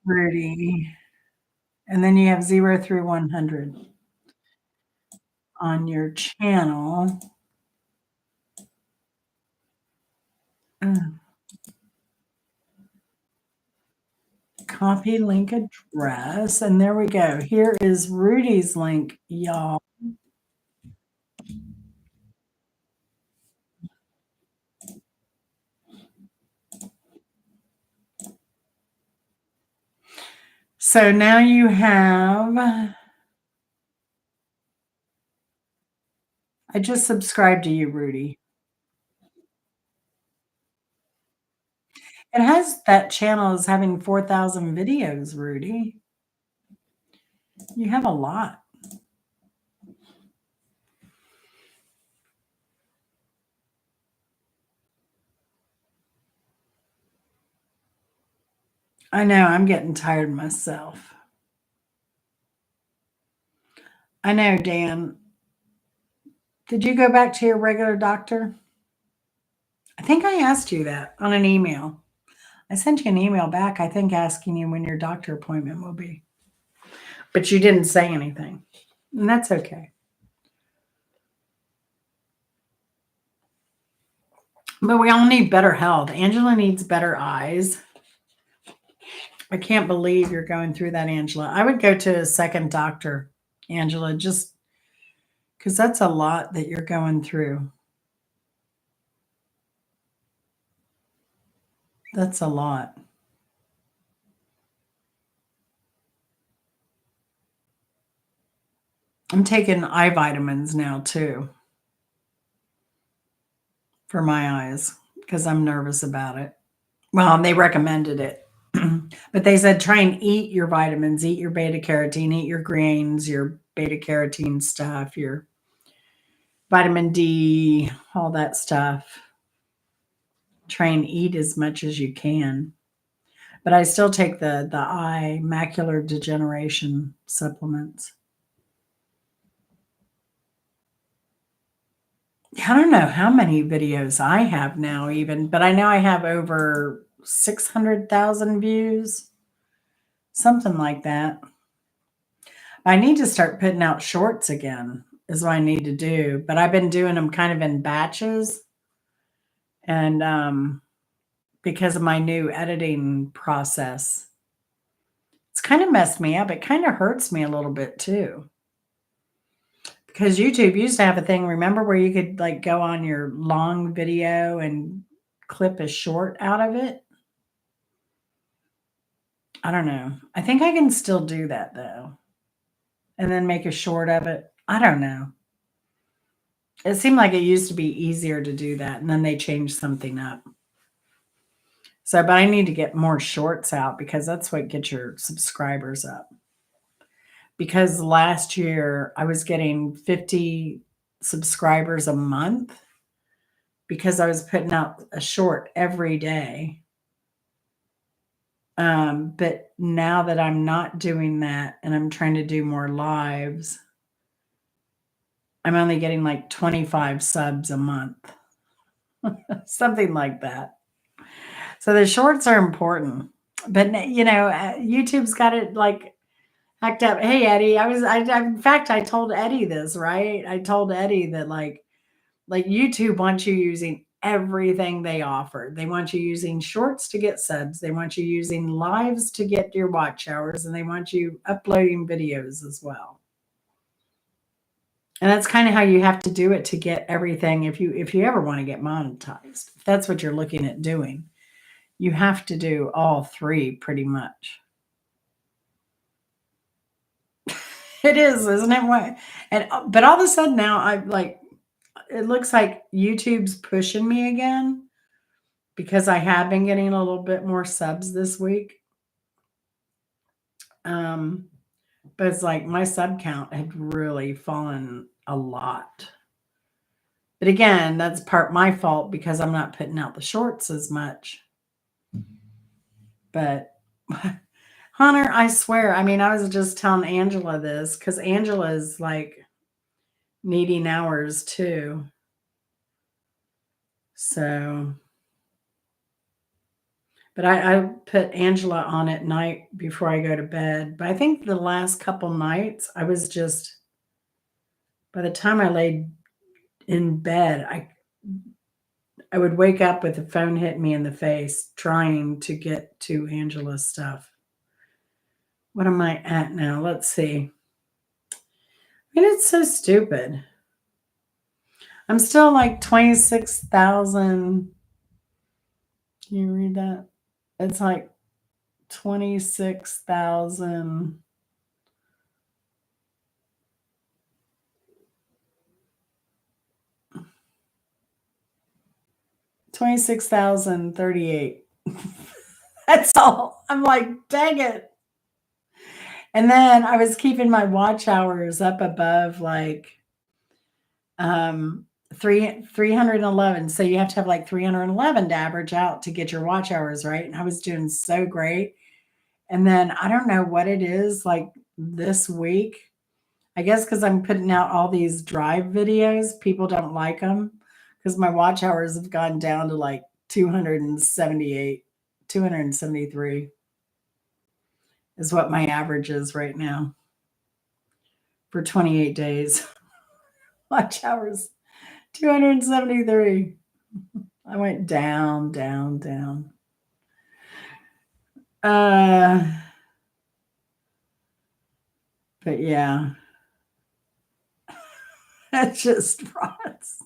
Rudy. And then you have 0 through 100 on your channel. Uh, Copy link address, and there we go. Here is Rudy's link, y'all. So now you have, I just subscribed to you, Rudy. It has that channel is having 4,000 videos, Rudy. You have a lot. I know, I'm getting tired myself. I know, Dan. Did you go back to your regular doctor? I think I asked you that on an email. I sent you an email back, I think, asking you when your doctor appointment will be. But you didn't say anything. And that's okay. But we all need better health. Angela needs better eyes. I can't believe you're going through that, Angela. I would go to a second doctor, Angela, just because that's a lot that you're going through. That's a lot. I'm taking eye vitamins now too for my eyes because I'm nervous about it. Well, they recommended it. But they said try and eat your vitamins, eat your beta carotene, eat your greens, your beta carotene stuff, your vitamin D, all that stuff. Try and eat as much as you can. But I still take the eye macular degeneration supplements. I don't know how many videos I have now even, but I know I have over 600,000 views, something like that. I need to start putting out shorts again is what I need to do, but I've been doing them kind of in batches and because of my new editing process. It's kind of messed me up. It kind of hurts me a little bit too. Because YouTube used to have a thing, remember, where you could like go on your long video and clip a short out of it? I don't know. I think I can still do that though. And then make a short of it. I don't know. It seemed like it used to be easier to do that, and then they changed something up. So, but I need to get more shorts out because that's what gets your subscribers up. Because last year I was getting 50 subscribers a month because I was putting out a short every day. But now that I'm not doing that and I'm trying to do more lives, I'm only getting like 25 subs a month, something like that. So the shorts are important, but YouTube's got it like hacked up. Hey Eddie, in fact I told Eddie this, right? I told Eddie that like YouTube wants you using everything they offer. They want you using shorts to get subs. They want you using lives to get your watch hours, and they want you uploading videos as well. And that's kind of how you have to do it to get everything if you ever want to get monetized. If that's what you're looking at doing, you have to do all three pretty much. It is, isn't it? What? And but all of a sudden now it looks like YouTube's pushing me again because I have been getting a little bit more subs this week. Um, but it's like my sub count had really fallen a lot. But again, that's part my fault because I'm not putting out the shorts as much. But Hunter, I swear, I mean, I was just telling Angela this because Angela's like needing hours too. So, But I put Angela on at night before I go to bed. But I think the last couple nights, I was just, by the time I laid in bed, I would wake up with the phone hitting me in the face trying to get to Angela's stuff. What am I at now? Let's see. I mean, it's so stupid. I'm still like 26,000. Can you read that? It's like 26,000. 26,038. That's all. I'm like, dang it. And then I was keeping my watch hours up above like um 311. So you have to have like 311 to average out to get your watch hours, right? And I was doing so great. And then I don't know what it is like this week. I guess because I'm putting out all these drive videos, people don't like them because my watch hours have gone down to like 278, 273 is what my average is right now for 28 days. Watch hours 273. I went down, down, down. Uh, but yeah, that's just rots.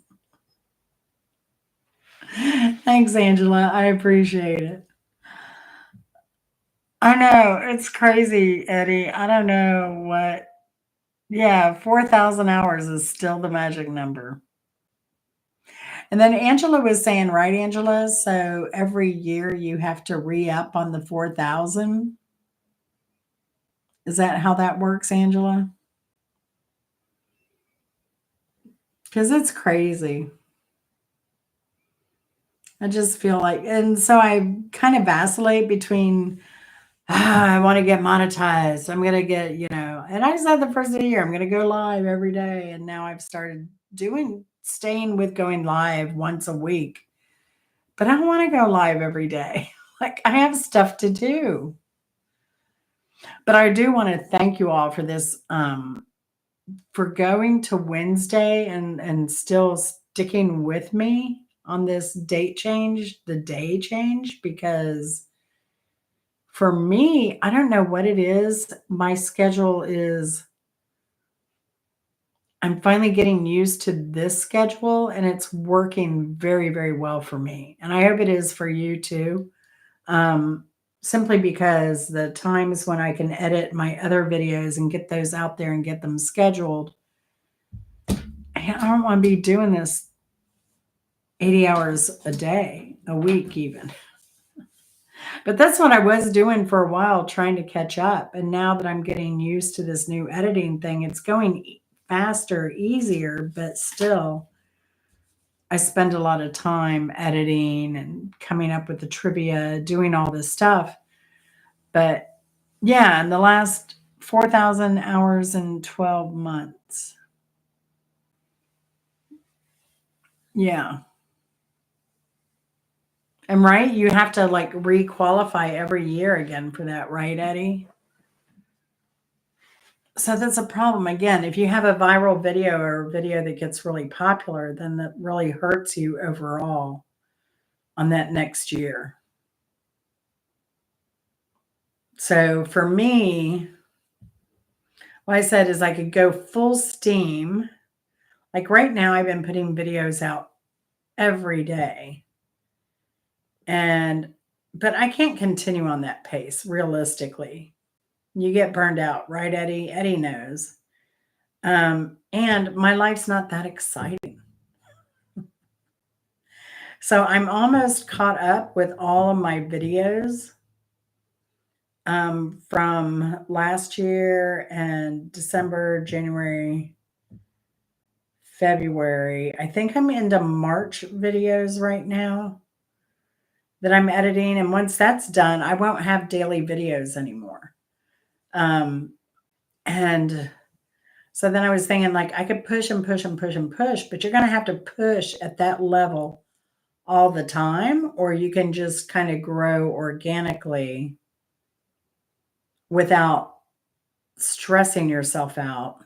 Thanks, Angela. I appreciate it. I know it's crazy, Eddie. I don't know what. Yeah, 4,000 hours is still the magic number. And then Angela was saying, right, Angela? So every year you have to re up on the 4,000. Is that how that works, Angela? Because it's crazy. I just feel like, and so I kind of vacillate between, I want to get monetized. I'm going to get, and I said the first of the year, I'm going to go live every day. And now I've started staying with going live once a week. But I don't want to go live every day. Like I have stuff to do. But I do want to thank you all for this, for going to Wednesday and still sticking with me on this the day change, because for me, I don't know what it is. My schedule is, I'm finally getting used to this schedule and it's working very, very well for me. And I hope it is for you too. Um, Simply because the times when I can edit my other videos and get those out there and get them scheduled, I don't want to be doing this 80 hours a day, a week even. But that's what I was doing for a while, trying to catch up. And now that I'm getting used to this new editing thing, it's going faster, easier, but still, I spend a lot of time editing and coming up with the trivia, doing all this stuff. But yeah, in the last 4,000 hours in 12 months. Yeah. And right, you have to like requalify every year again for that, right, Eddie? So that's a problem. Again, if you have a viral video or a video that gets really popular, then that really hurts you overall on that next year. So for me, what I said is I could go full steam. Like right now, I've been putting videos out every day. But I can't continue on that pace realistically. You get burned out, right, Eddie? Eddie knows. And my life's not that exciting. So I'm almost caught up with all of my videos from last year and December, January, February. I think I'm into March videos right now that I'm editing. And once that's done, I won't have daily videos anymore. And so then I was thinking like I could push and push and push and push, but you're going to have to push at that level all the time, or you can just kind of grow organically without stressing yourself out.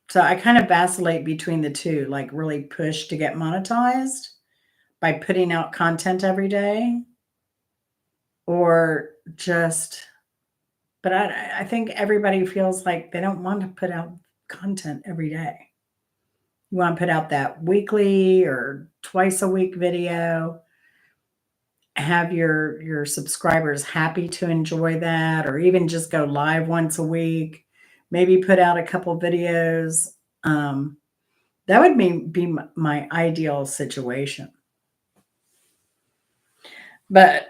So I kind of vacillate between the two, like really push to get monetized by putting out content every day, or just, but I think everybody feels like they don't want to put out content every day. You want to put out that weekly or twice a week video, have your subscribers happy to enjoy that, or even just go live once a week, maybe put out a couple videos. Um, that would be my ideal situation. But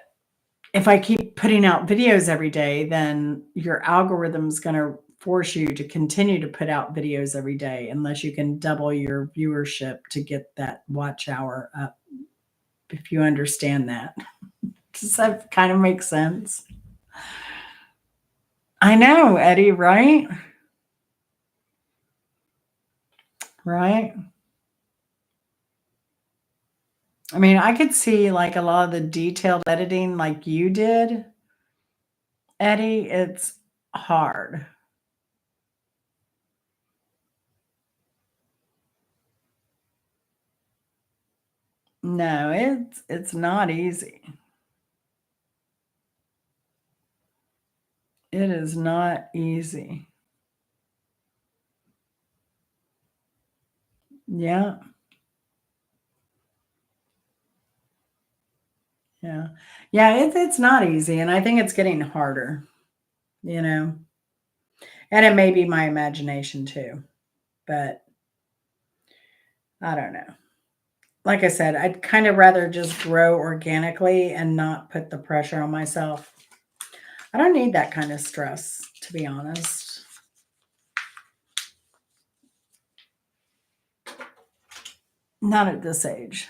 if I keep putting out videos every day, then your algorithm's going to force you to continue to put out videos every day unless you can double your viewership to get that watch hour up, if you understand that. Does that kind of make sense? I know, Eddie, right? Right? I mean, I could see like a lot of the detailed editing like you did, Eddie. It's hard. No, it's not easy. It is not easy. Yeah. Yeah. Yeah, it's not easy, and I think it's getting harder, you know? And it may be my imagination too, but I don't know. Like I said, I'd kind of rather just grow organically and not put the pressure on myself. I don't need that kind of stress, to be honest. Not at this age.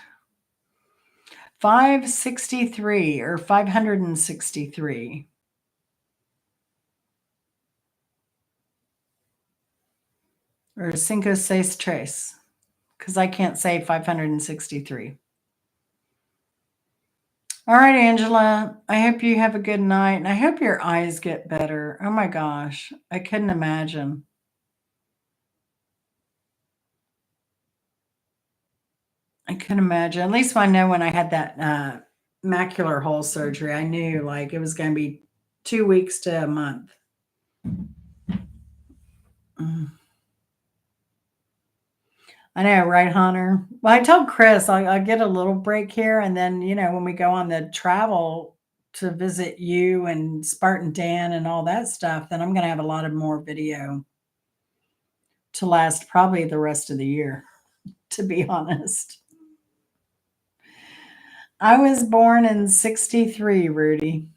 563 or 563 or cinco seis tres, because I can't say 563. All right, Angela. I hope you have a good night, and I hope your eyes get better. Oh my gosh, I couldn't imagine. I couldn't imagine. At least I know when I had that macular hole surgery, I knew like it was going to be 2 weeks to a month. Mm. I know, right, Hunter? Well, I told Chris I'll get a little break here, and then when we go on the travel to visit you and Spartan Dan and all that stuff, then I'm going to have a lot of more video to last probably the rest of the year, to be honest. I was born in 63, Rudy.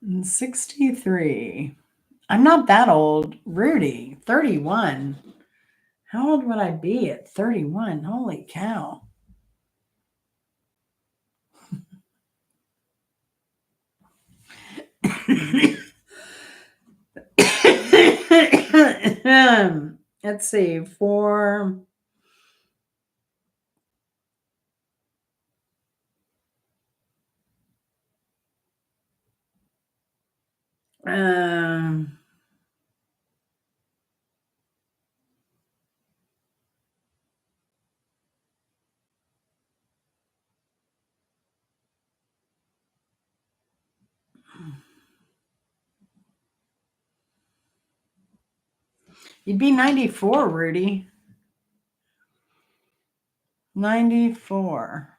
In 63. I'm not that old. Rudy, 31. How old would I be at 31? Holy cow. Let's see. For um you'd be 94, Rudy. 94.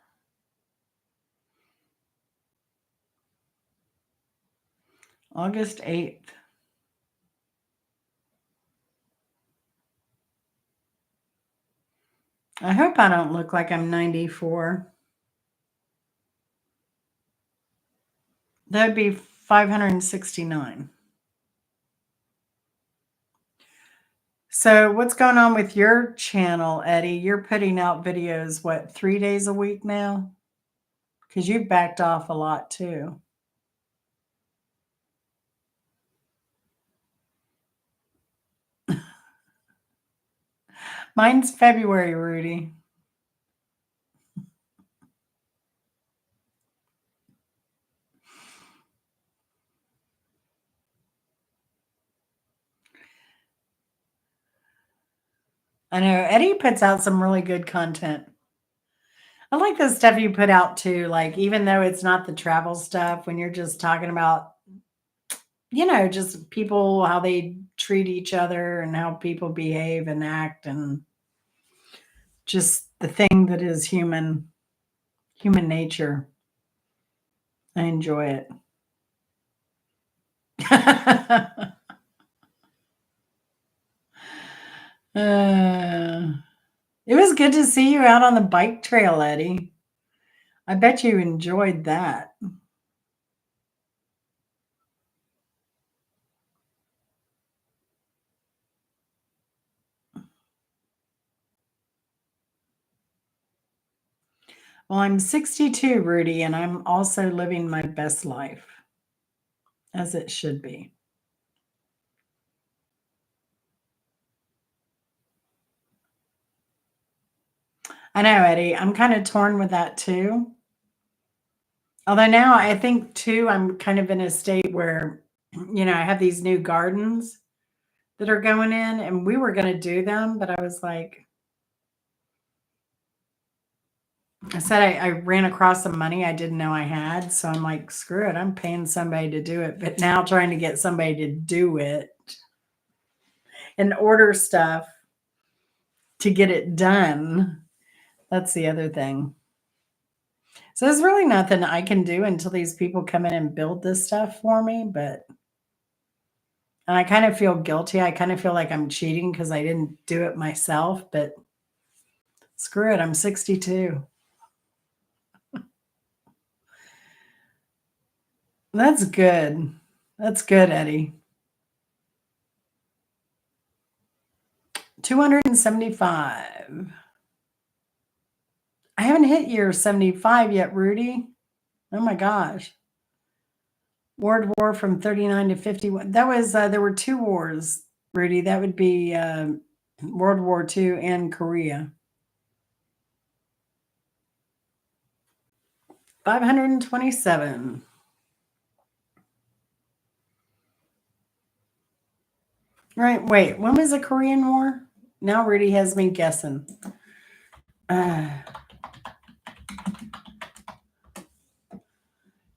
August 8th. I hope I don't look like I'm 94. That'd be 569. So, what's going on with your channel, Eddie? You're putting out videos, what, 3 days a week now? Because you've backed off a lot too. Mine's February, Rudy. I know Eddie puts out some really good content. I like the stuff you put out too. Like, even though it's not the travel stuff, when you're just talking about, just people, how they treat each other and how people behave and act, and just the thing that is human nature. I enjoy it. Uh, it was good to see you out on the bike trail, Eddie. I bet you enjoyed that. Well, I'm 62, Rudy, and I'm also living my best life, as it should be. I know, Eddie. I'm kind of torn with that too. Although now I think too, I'm kind of in a state where, I have these new gardens that are going in, and we were going to do them, but I was like, I said I ran across some money I didn't know I had. So I'm like, screw it. I'm paying somebody to do it. But now trying to get somebody to do it and order stuff to get it done. That's the other thing. So there's really nothing I can do until these people come in and build this stuff for me. And I kind of feel guilty. I kind of feel like I'm cheating because I didn't do it myself. But screw it. I'm 62. That's good. That's good, Eddie. 275. I haven't hit year 75 yet, Rudy. Oh my gosh. World War from 39 to 51. That was, there were two wars, Rudy. That would be World War II and Korea. 527. Right. Wait, when was the Korean War? Now Rudy has me guessing. Uh,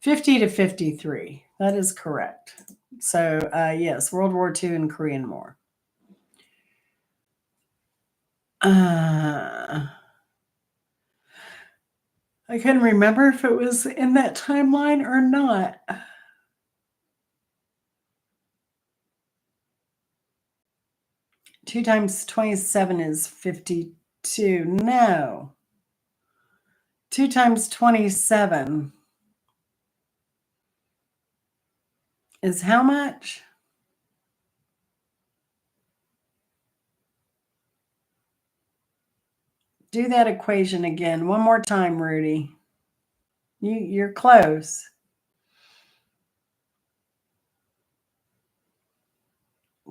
50 to 53. That is correct. So, yes, World War II and Korean War. I couldn't remember if it was in that timeline or not. 2 times 27 is 52. No. 2 times 27 is how much? Do that equation again. One more time, Rudy. You're close.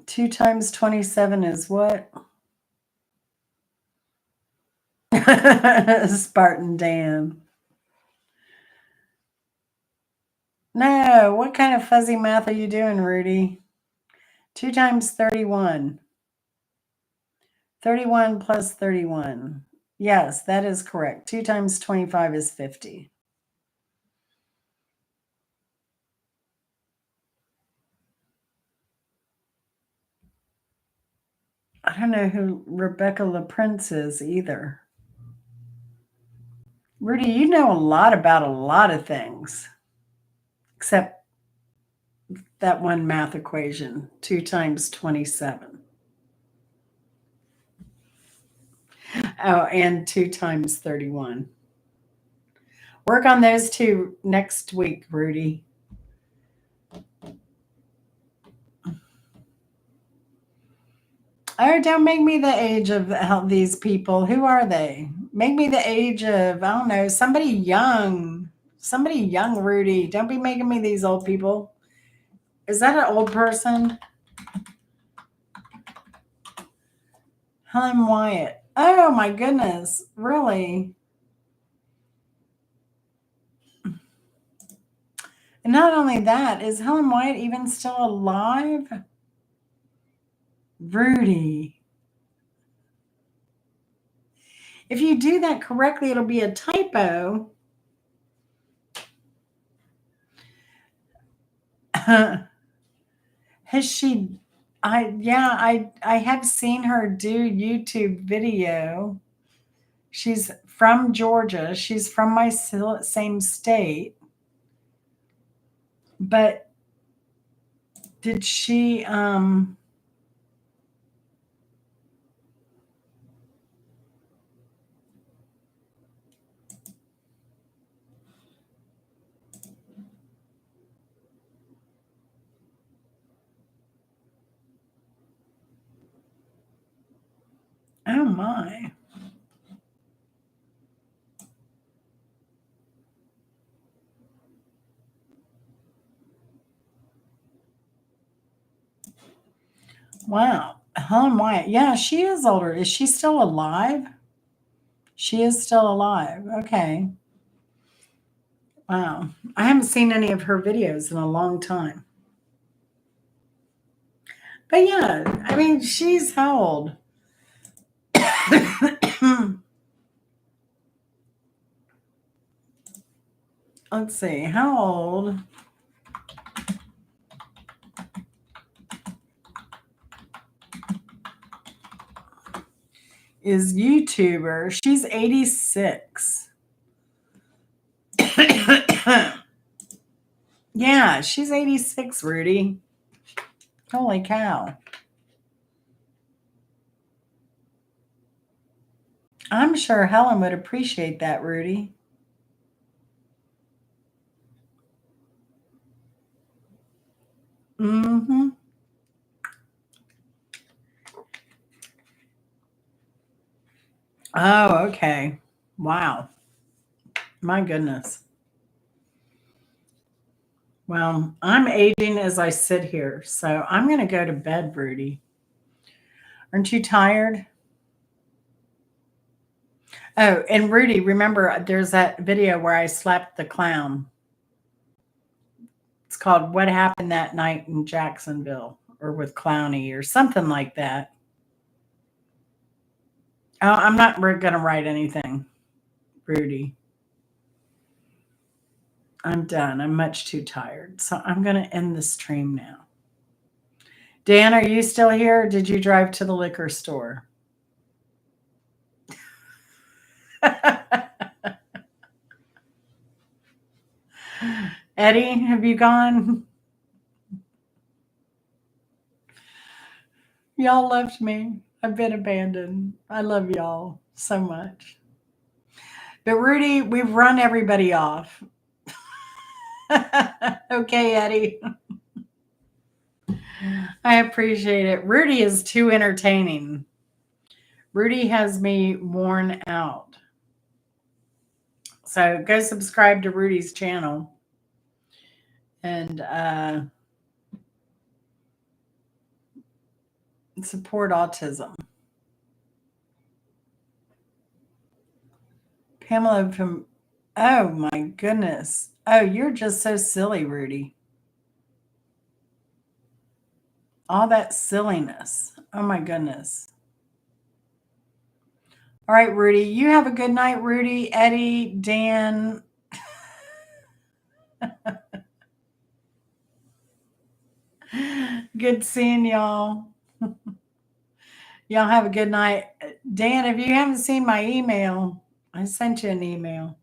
2 times 27 is what? Spartan Dan. No, what kind of fuzzy math are you doing, Rudy? 2 times 31. 31 plus 31. Yes, that is correct. 2 times 25 is 50. I don't know who Rebecca LaPrince is either. Rudy, you know a lot about a lot of things, except that one math equation, 2 times 27. Oh, and 2 times 31. Work on those two next week, Rudy. Oh, don't make me the age of these people. Who are they? Make me the age of, I don't know, somebody young. Somebody young, Rudy. Don't be making me these old people. Is that an old person? Helen Wyatt. Oh my goodness. Really? And not only that, is Helen Wyatt even still alive? Rudy. If you do that correctly, it'll be a typo. Has she I have seen her do YouTube video. She's from Georgia. She's from my same state. But did she oh my. Wow. Helen Wyatt. Yeah, she is older. Is she still alive? She is still alive. Okay. Wow. I haven't seen any of her videos in a long time. But yeah, I mean, she's how old? Let's see. How old is YouTuber? She's 86. Yeah, she's 86, Rudy. Holy cow. I'm sure Helen would appreciate that, Rudy. Mm-hmm. Oh, okay. Wow. My goodness. Well, I'm aging as I sit here, so I'm going to go to bed, Rudy. Aren't you tired? Oh, and Rudy, remember there's that video where I slapped the clown. It's called What Happened That Night in Jacksonville or with Clowny or something like that. Oh, I'm not going to write anything, Rudy. I'm done. I'm much too tired. So I'm going to end the stream now. Dan, are you still here? Or did you drive to the liquor store? Eddie, have you gone? Y'all left me. I've been abandoned. I love y'all so much. But Rudy, we've run everybody off. Okay, Eddie. I appreciate it. Rudy is too entertaining. Rudy has me worn out. So go subscribe to Rudy's channel and support autism. Pamela from, oh my goodness. Oh, you're just so silly, Rudy. All that silliness. Oh my goodness. All right, Rudy. You have a good night, Rudy, Eddie, Dan. Good seeing y'all. Y'all have a good night. Dan, if you haven't seen my email, I sent you an email.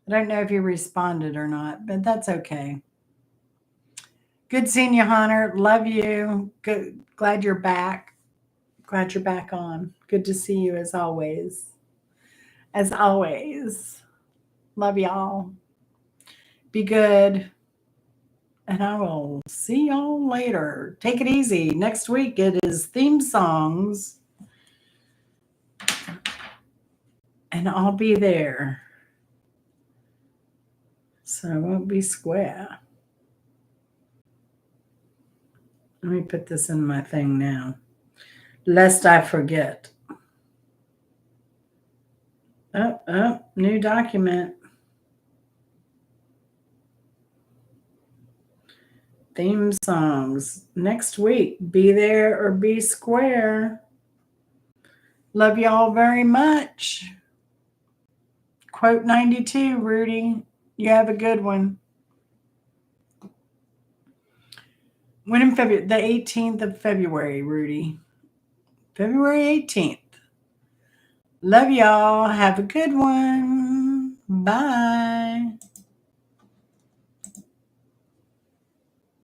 I don't know if you responded or not, but that's okay. Good seeing you, Hunter. Love you. Good. Glad you're back. Glad you're back on. Good to see you as always. As always. Love y'all. Be good. And I will see y'all later. Take it easy. Next week it is theme songs. And I'll be there. So I won't be square. Let me put this in my thing now. lest I forget. New document. Theme songs. Next week, Be There or Be Square. Love y'all very much. Quote 92, Rudy. You have a good one. When in February? The 18th of February, Rudy. February 18th. Love y'all. Have a good one. Bye.